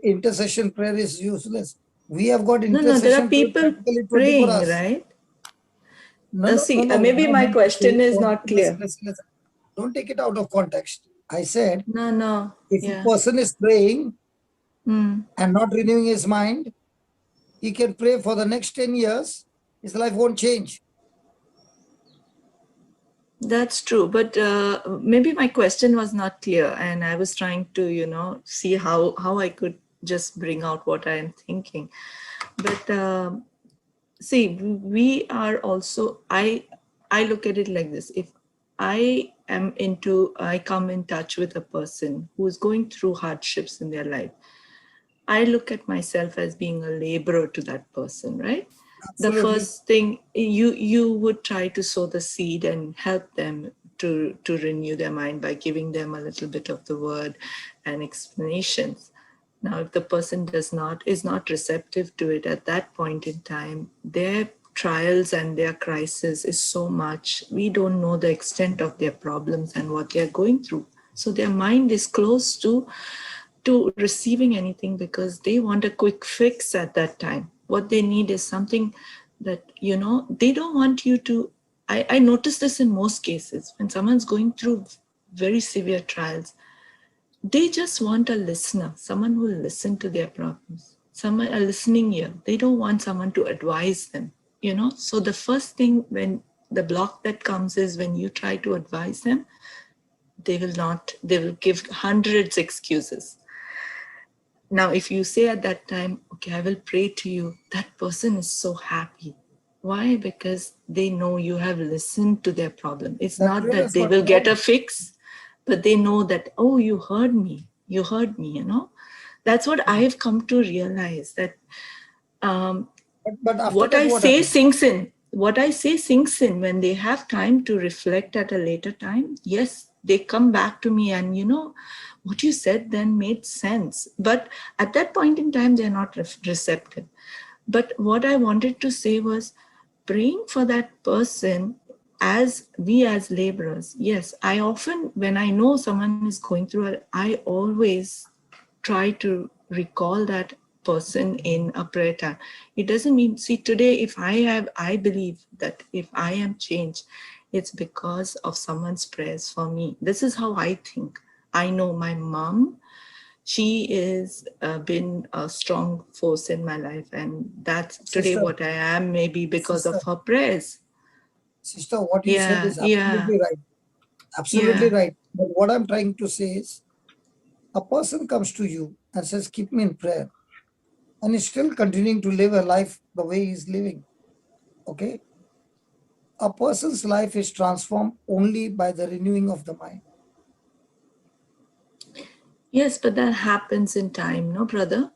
[SPEAKER 2] Intercession prayer is useless. We have got
[SPEAKER 9] No,
[SPEAKER 2] intercession
[SPEAKER 9] there are people
[SPEAKER 2] practically 24
[SPEAKER 9] praying,
[SPEAKER 2] hours.
[SPEAKER 9] right?
[SPEAKER 2] No,
[SPEAKER 9] Maybe my question is not clear.
[SPEAKER 2] Listen. Don't take it out of context. I said,
[SPEAKER 9] No.
[SPEAKER 2] if
[SPEAKER 9] Yeah.
[SPEAKER 2] a person is praying
[SPEAKER 9] Mm.
[SPEAKER 2] and not renewing his mind, he can pray for the next 10 years. His life won't change.
[SPEAKER 9] That's true, but maybe my question was not clear, and I was trying to, see how I could just bring out what I am thinking. But see, we are also. I look at it like this: if I come in touch with a person who is going through hardships in their life, I look at myself as being a laborer to that person, right?
[SPEAKER 2] Absolutely.
[SPEAKER 9] The first thing you would try to sow the seed and help them to renew their mind by giving them a little bit of the word and explanations. Now, if the person is not receptive to it at that point in time, their trials and their crisis is so much. We don't know the extent of their problems and what they're going through. So their mind is closed to receiving anything because they want a quick fix at that time. What they need is something that, they don't want you to. I notice this in most cases when someone's going through very severe trials. They just want a listener, someone who will listen to their problems. someone a listening ear. They don't want someone to advise them, you know. So the first thing, when the block that comes is when you try to advise them, they will give hundreds excuses. Now, if you say at that time, okay, I will pray to you, that person is so happy. Why? Because they know you have listened to their problem. It's
[SPEAKER 2] That
[SPEAKER 9] not
[SPEAKER 2] prayer
[SPEAKER 9] that
[SPEAKER 2] is
[SPEAKER 9] they
[SPEAKER 2] not
[SPEAKER 9] will get a
[SPEAKER 2] wrong.
[SPEAKER 9] fix, but they know that, oh, you heard me, you know. That's what I've come to realize, that
[SPEAKER 2] But after
[SPEAKER 9] what
[SPEAKER 2] that,
[SPEAKER 9] I
[SPEAKER 2] what
[SPEAKER 9] say
[SPEAKER 2] happens?
[SPEAKER 9] sinks in. What I say sinks in. When they have time to reflect at a later time, yes, they come back to me and, you know, what you said then made sense. But at that point in time, they're not receptive. But what I wanted to say was, praying for that person, as we as laborers, yes, I often, when I know someone is going through it, I always try to recall that person in a prayer time. It doesn't mean, see, today, if I believe that if I am changed, it's because of someone's prayers for me. This is how I think. I know my mom, she is been a strong force in my life, and that's today
[SPEAKER 2] Sister,
[SPEAKER 9] what I am, maybe because
[SPEAKER 2] sister,
[SPEAKER 9] of her prayers.
[SPEAKER 2] sister, what you said
[SPEAKER 9] Yeah,
[SPEAKER 2] is
[SPEAKER 9] yeah,
[SPEAKER 2] absolutely right. Absolutely
[SPEAKER 9] yeah.
[SPEAKER 2] right. But what I'm trying to say is, a person comes to you and says, keep me in prayer, and is still continuing to live a life the way he's living. Okay? A person's life is transformed only by the renewing of the mind.
[SPEAKER 9] Yes, but that happens in time, no, brother?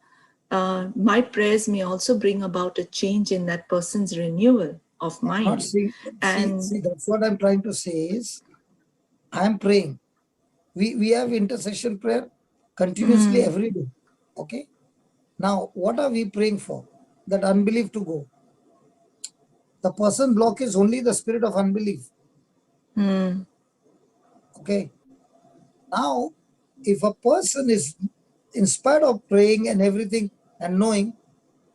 [SPEAKER 9] My prayers may also bring about a change in that person's renewal of
[SPEAKER 2] I'm not
[SPEAKER 9] mind.
[SPEAKER 2] saying,
[SPEAKER 9] And
[SPEAKER 2] see, that's what I'm trying to say is, I'm praying. We have intercession prayer continuously every day. Okay? Now, what are we praying for? That unbelief to go. The person block is only the spirit of unbelief. Okay? Now, if a person is, in spite of praying and everything and knowing,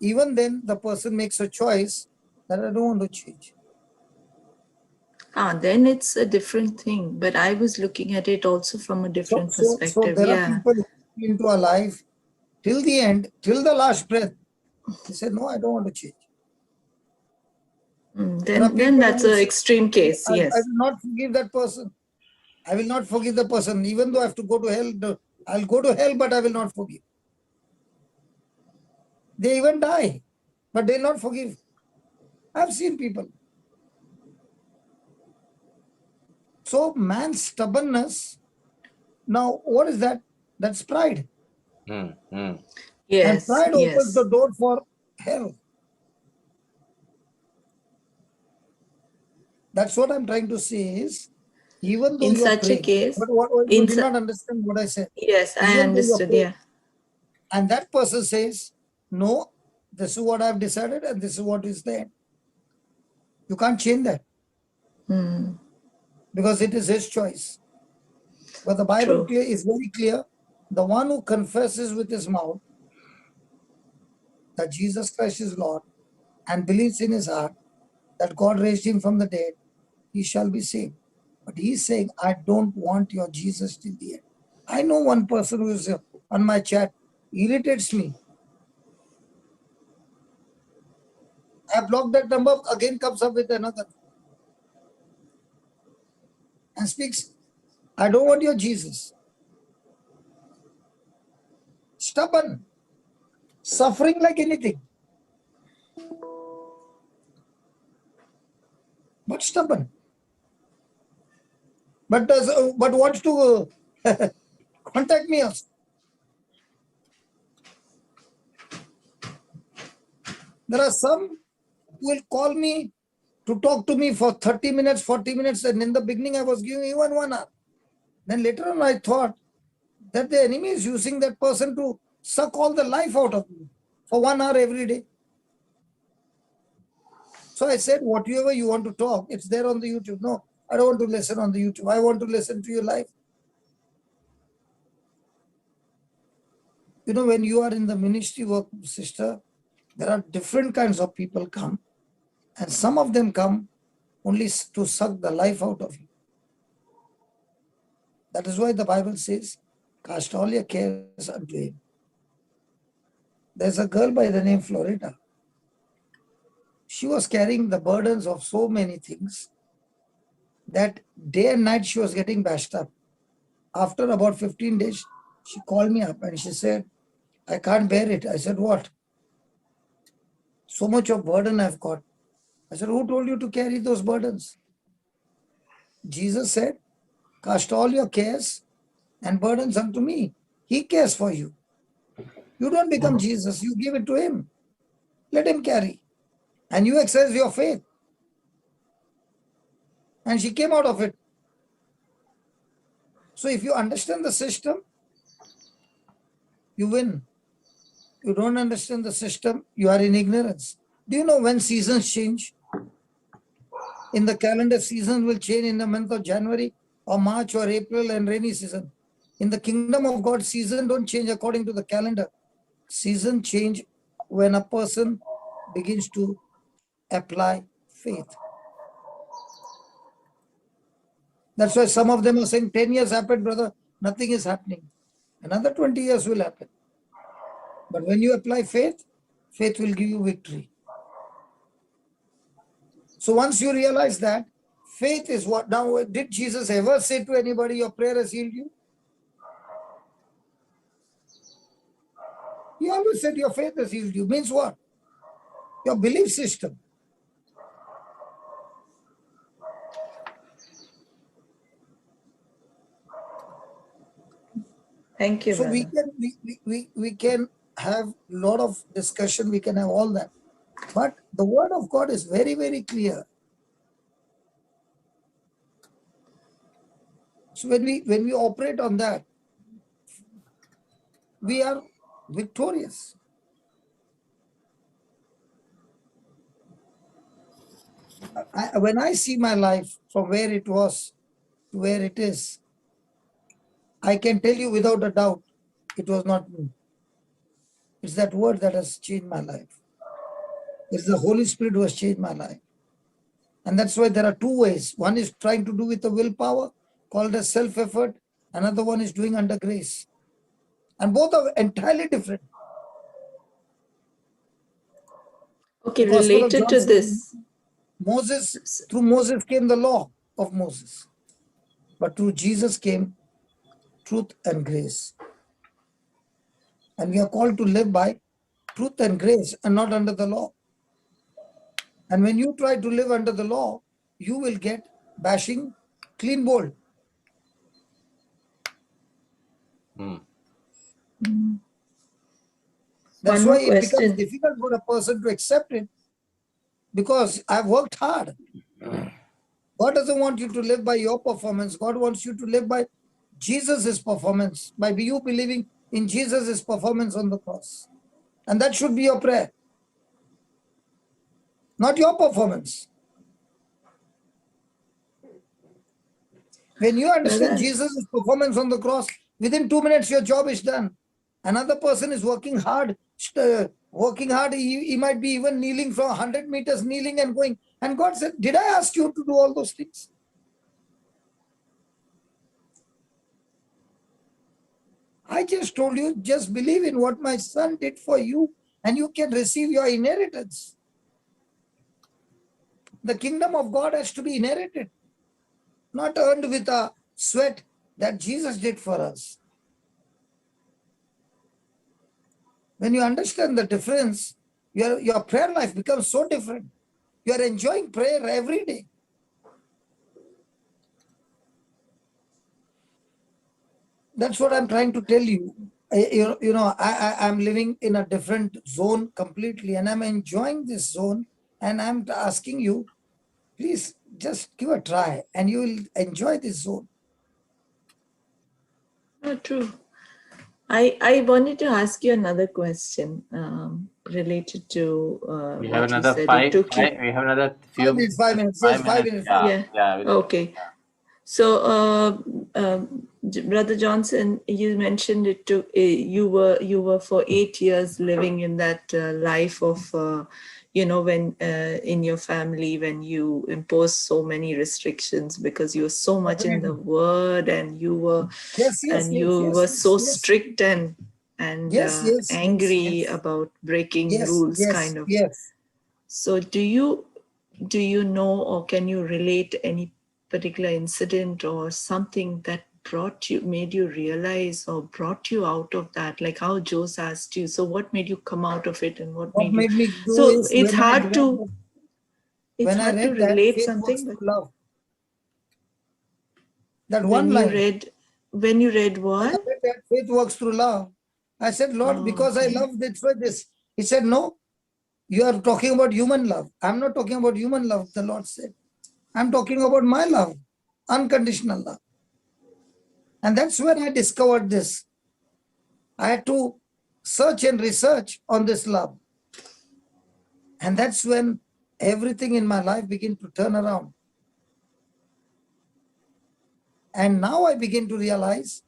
[SPEAKER 2] even then the person makes a choice that I don't want to change.
[SPEAKER 9] then it's a different thing. But I was looking at it also from a different
[SPEAKER 2] So
[SPEAKER 9] perspective.
[SPEAKER 2] there are
[SPEAKER 9] Yeah.
[SPEAKER 2] people who come into our life till the end, till the last breath. They say, no, I don't want to change. There are
[SPEAKER 9] Then
[SPEAKER 2] people
[SPEAKER 9] that's
[SPEAKER 2] who
[SPEAKER 9] an
[SPEAKER 2] say,
[SPEAKER 9] extreme case.
[SPEAKER 2] I
[SPEAKER 9] Yes.
[SPEAKER 2] will not forgive that person. I will not forgive the person, even though I have to go to hell. I'll go to hell, but I will not forgive. They even die, but they will not forgive. I've seen people. So man's stubbornness, now what is that? That's pride. And
[SPEAKER 9] Yes.
[SPEAKER 2] pride opens the
[SPEAKER 9] Yes.
[SPEAKER 2] door for hell. That's what I'm trying to say is, even though
[SPEAKER 9] In
[SPEAKER 2] you are
[SPEAKER 9] such a
[SPEAKER 2] praying,
[SPEAKER 9] case,
[SPEAKER 2] but what you
[SPEAKER 9] in
[SPEAKER 2] did
[SPEAKER 9] su-
[SPEAKER 2] not understand what I said.
[SPEAKER 9] yes, I
[SPEAKER 2] Even though you are
[SPEAKER 9] understood.
[SPEAKER 2] praying,
[SPEAKER 9] Yeah.
[SPEAKER 2] and that person says, no, this is what I've decided and this is what is there. You can't change that because it is his choice. But the Bible
[SPEAKER 9] True.
[SPEAKER 2] is very clear. The one who confesses with his mouth that Jesus Christ is Lord and believes in his heart that God raised him from the dead, he shall be saved. But he's saying, I don't want your Jesus till the end. I know one person who is on my chat, irritates me. I blocked that number, again comes up with another and speaks, I don't want your Jesus. Stubborn, suffering like anything, but stubborn. But wants to contact me also. There are some who will call me to talk to me for 30 minutes, 40 minutes, and in the beginning I was giving even 1 hour. Then later on I thought that the enemy is using that person to suck all the life out of me for 1 hour every day. So I said, whatever you want to talk, it's there on the YouTube. No, I don't want to listen on the YouTube. I want to listen to your life. You know, when you are in the ministry work, sister, there are different kinds of people come, and some of them come only to suck the life out of you. That is why the Bible says, cast all your cares unto him. There's a girl by the name Florida. She was carrying the burdens of so many things that day and night she was getting bashed up. After about 15 days, she called me up and she said, I can't bear it. I said, what? So much of burden I've got. I said, who told you to carry those burdens? Jesus said, cast all your cares and burdens unto me. He cares for you. You don't become Jesus, you give it to him. Let him carry. And you exercise your faith. And she came out of it. So if you understand the system, you win. You don't understand the system, you are in ignorance. Do you know when seasons change? In the calendar, seasons will change in the month of January or March or April and rainy season. In the kingdom of God, season don't change according to the calendar. Season change when a person begins to apply faith. That's why some of them are saying 10 years happened, brother, nothing is happening. Another 20 years will happen. But when you apply faith, faith will give you victory. So once you realize that, faith is what, now did Jesus ever say to anybody, your prayer has healed you? He always said your faith has healed you. Means what? Your belief system.
[SPEAKER 9] Thank you.
[SPEAKER 2] So
[SPEAKER 9] brother.
[SPEAKER 2] we can have a lot of discussion, we can have all that. But the word of God is very, very clear. So when we operate on that, we are victorious. When I see my life from where it was to where it is, I can tell you without a doubt, it was not me. It's that word that has changed my life. It's the Holy Spirit who has changed my life. And that's why there are two ways. One is trying to do with the willpower, called as self-effort. Another one is doing under grace. And both are entirely different.
[SPEAKER 9] Okay,
[SPEAKER 2] The Gospel of
[SPEAKER 9] related
[SPEAKER 2] John
[SPEAKER 9] to
[SPEAKER 2] says,
[SPEAKER 9] this.
[SPEAKER 2] through Moses came the law of Moses. But through Jesus came truth and grace. And we are called to live by truth and grace and not under the law. And when you try to live under the law, you will get bashing, clean bold. That's why it becomes difficult for a person to accept it, because I've worked hard. God doesn't want you to live by your performance. God wants you to live by Jesus' performance, by you believing in Jesus' performance on the cross. And that should be your prayer, not your performance. When you understand Jesus' performance on the cross, within 2 minutes, your job is done. Another person is working hard. He might be even kneeling from 100 meters, kneeling and going. And God said, did I ask you to do all those things? I just told you, just believe in what my son did for you and you can receive your inheritance. The kingdom of God has to be inherited, not earned with a sweat that Jesus did for us. When you understand the difference, your prayer life becomes so different. You are enjoying prayer every day. That's what I'm trying to tell you. I'm living in a different zone completely, and I'm enjoying this zone. And I'm asking you, please just give a try, and you will enjoy this zone.
[SPEAKER 9] Oh, true. I wanted to ask you another question related to
[SPEAKER 1] We have
[SPEAKER 9] what you
[SPEAKER 1] another
[SPEAKER 9] said.
[SPEAKER 1] we have another few
[SPEAKER 2] 5 minutes, 5 minutes. Yes, 5 minutes.
[SPEAKER 9] Yeah. Okay. So, Brother Johnson, you mentioned it too. You were for 8 years living in that life of, when in your family, when you imposed so many restrictions because you were so much in the Word, and you were, were so strict, and and
[SPEAKER 2] Yes, yes, yes,
[SPEAKER 9] angry
[SPEAKER 2] yes.
[SPEAKER 9] about breaking
[SPEAKER 2] Yes,
[SPEAKER 9] rules,
[SPEAKER 2] yes,
[SPEAKER 9] kind of.
[SPEAKER 2] yes.
[SPEAKER 9] So do you know, or can you relate any particular incident or something that made you realize or brought you out of that? Like how Jose asked you, so what made you come out of it, and what
[SPEAKER 2] What
[SPEAKER 9] made you?
[SPEAKER 2] made me do
[SPEAKER 9] So
[SPEAKER 2] is
[SPEAKER 9] it's hard to
[SPEAKER 2] when I read that
[SPEAKER 9] relate
[SPEAKER 2] faith
[SPEAKER 9] something,
[SPEAKER 2] works
[SPEAKER 9] but
[SPEAKER 2] through love. That
[SPEAKER 9] when
[SPEAKER 2] one
[SPEAKER 9] you
[SPEAKER 2] line.
[SPEAKER 9] read
[SPEAKER 2] When I
[SPEAKER 9] what?
[SPEAKER 2] read that faith works through love, I said, Lord,
[SPEAKER 9] Oh,
[SPEAKER 2] because I
[SPEAKER 9] okay.
[SPEAKER 2] love this for this. He said, no, you are talking about human love. I'm not talking about human love, the Lord said. I'm talking about my love, unconditional love. And that's when I discovered this. I had to search and research on this love. And that's when everything in my life began to turn around. And now I begin to realize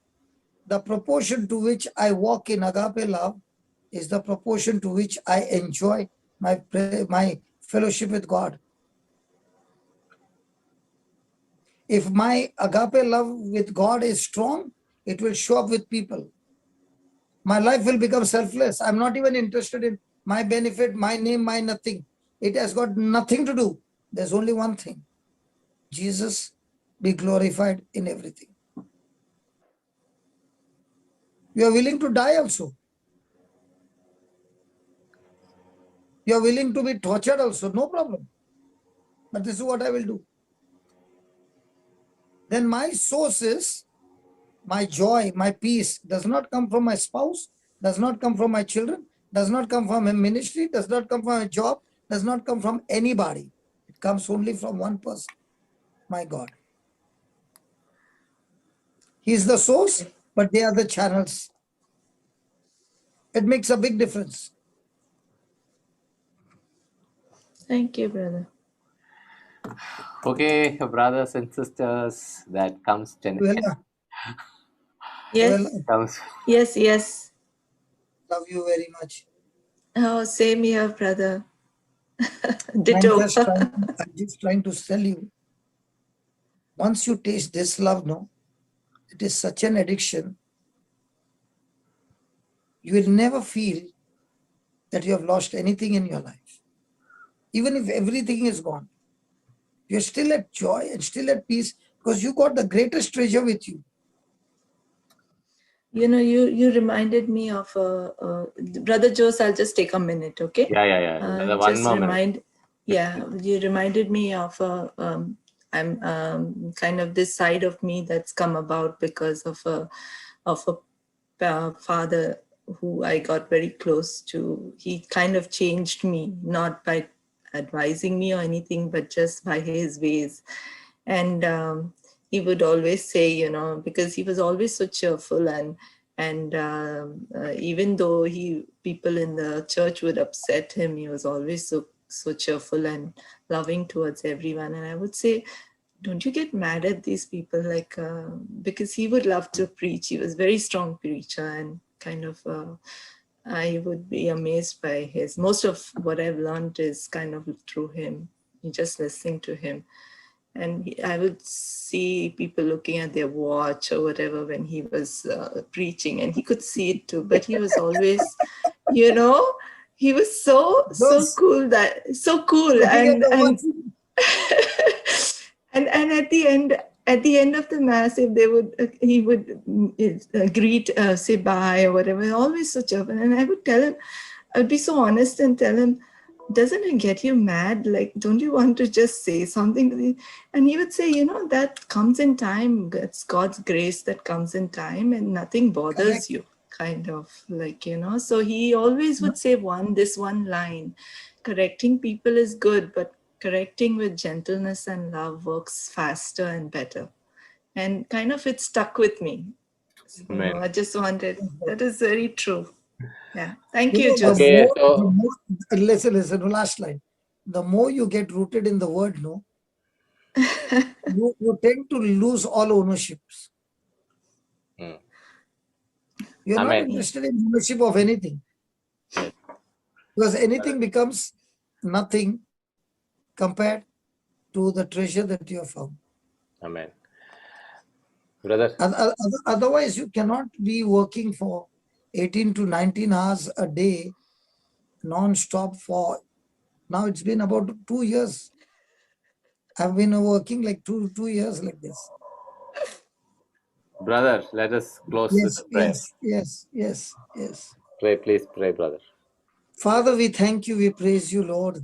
[SPEAKER 2] the proportion to which I walk in agape love is the proportion to which I enjoy my fellowship with God. If my agape love with God is strong, it will show up with people. My life will become selfless. I'm not even interested in my benefit, my name, my nothing. It has got nothing to do. There's only one thing. Jesus be glorified in everything. You are willing to die also. You are willing to be tortured also, no problem. But this is what I will do. Then my source is my joy, my peace does not come from my spouse, does not come from my children, does not come from a ministry, does not come from a job, does not come from anybody. It comes only from one person, my God. He is the source, but they are the channels. It makes a big difference.
[SPEAKER 9] Thank you, brother.
[SPEAKER 1] Okay, brothers and sisters, that comes to an end.
[SPEAKER 2] Well,
[SPEAKER 9] Yes,
[SPEAKER 1] Comes.
[SPEAKER 9] yes.
[SPEAKER 2] love you very much.
[SPEAKER 9] Oh, same here, brother.
[SPEAKER 2] I'm
[SPEAKER 9] Ditto.
[SPEAKER 2] just trying to tell you, once you taste this love, no, it is such an addiction. You will never feel that you have lost anything in your life. Even if everything is gone, you're still at joy and still at peace because you got the greatest treasure with you.
[SPEAKER 9] You know, you reminded me of Brother Jose. I'll just take a minute, okay?
[SPEAKER 1] Yeah. Another one
[SPEAKER 9] Just
[SPEAKER 1] more minute.
[SPEAKER 9] you reminded me of I'm kind of this side of me that's come about because of a father who I got very close to. He kind of changed me, not by advising me or anything, but just by his ways. And he would always say, you know, because he was always so cheerful, and even though people in the church would upset him, he was always so cheerful and loving towards everyone. And I would say, don't you get mad at these people, like because he would love to preach. He was a very strong preacher, and kind of I would be amazed by most of what I've learned is kind of through him, just listening to him. And I would see people looking at their watch or whatever when he was preaching, and he could see it too. But he was always, you know, he was so cool,
[SPEAKER 2] Looking at the
[SPEAKER 9] and
[SPEAKER 2] watch.
[SPEAKER 9] and at the end of the mass, if he would greet, say bye or whatever, always so cheerful. And I would tell him, I would be so honest and tell him, doesn't it get you mad? Like, don't you want to just say something to me? And he would say, you know, that comes in time. It's God's grace that comes in time, and nothing bothers
[SPEAKER 2] Correct.
[SPEAKER 9] you, kind of, like, you know. So he always would say this one line: correcting people is good, but correcting with gentleness and love works faster and better. And kind of it stuck with me. So
[SPEAKER 1] Amen.
[SPEAKER 9] I just wanted, that is very true. Yeah. Thank
[SPEAKER 2] You
[SPEAKER 9] you,
[SPEAKER 2] know,
[SPEAKER 9] Joseph.
[SPEAKER 2] listen, last line. The more you get rooted in the word, no, you tend to lose all ownerships. You're not
[SPEAKER 1] Amen.
[SPEAKER 2] interested in ownership of anything.
[SPEAKER 1] Yes.
[SPEAKER 2] Because anything becomes nothing compared to the treasure that you have found.
[SPEAKER 1] Amen. Brother.
[SPEAKER 2] Otherwise, you cannot be working for 18 to 19 hours a day, non-stop for, now it's been about 2 years. I've been working like two years like this.
[SPEAKER 1] Brother, let us close with
[SPEAKER 2] Yes,
[SPEAKER 1] a prayer.
[SPEAKER 2] yes.
[SPEAKER 1] Pray, please pray, brother.
[SPEAKER 2] Father, we thank you, we praise you, Lord.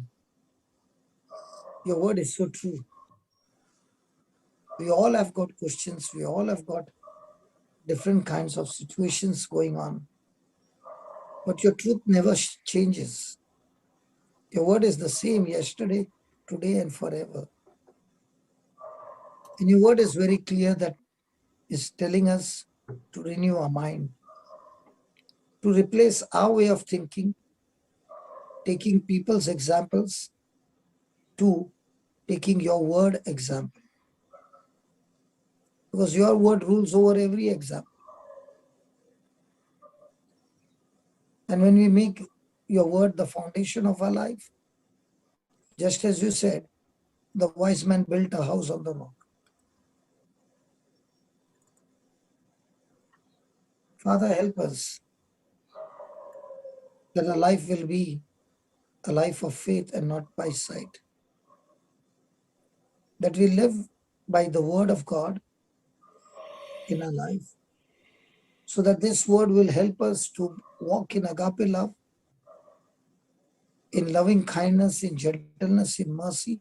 [SPEAKER 2] Your word is so true. We all have got questions. We all have got different kinds of situations going on. But your truth never changes. Your word is the same yesterday, today, and forever. And your word is very clear that is telling us to renew our mind, to replace our way of thinking, taking people's examples, to taking your word example. Because your word rules over every example. And when we make your word the foundation of our life, just as you said, the wise man built a house on the rock. Father, help us that our life will be a life of faith and not by sight. That we live by the word of God in our life, so that this word will help us to walk in agape love, in loving kindness, in gentleness, in mercy,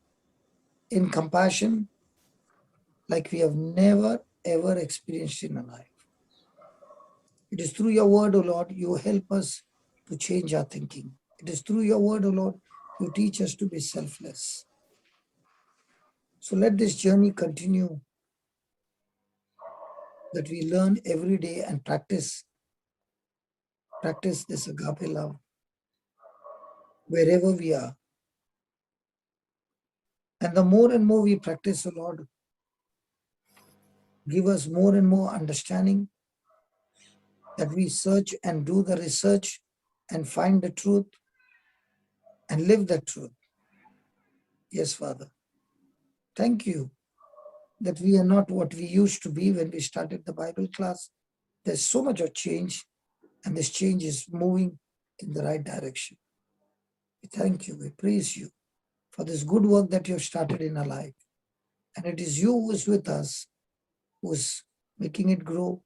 [SPEAKER 2] in compassion, like we have never ever experienced in our life. It is through your word, O Lord, you help us to change our thinking. It is through your word, O Lord, you teach us to be selfless. So let this journey continue, that we learn every day and practice this agape love wherever we are. And the more and more we practice, O Lord, give us more and more understanding, that we search and do the research and find the truth and live the truth. Yes, Father. Thank you that we are not what we used to be when we started the Bible class. There's so much of change, and this change is moving in the right direction. We thank you, we praise you for this good work that you have started in our life. And it is you who is with us, who is making it grow,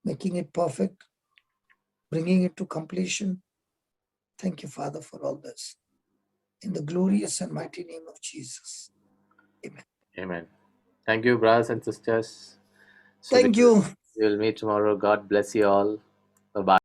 [SPEAKER 2] making it perfect, bringing it to completion. Thank you, Father, for all this. In the glorious and mighty name of Jesus. Amen.
[SPEAKER 1] Amen. Thank you, brothers and sisters. So
[SPEAKER 2] Thank you.
[SPEAKER 1] we will meet tomorrow. God bless you all. Bye-bye.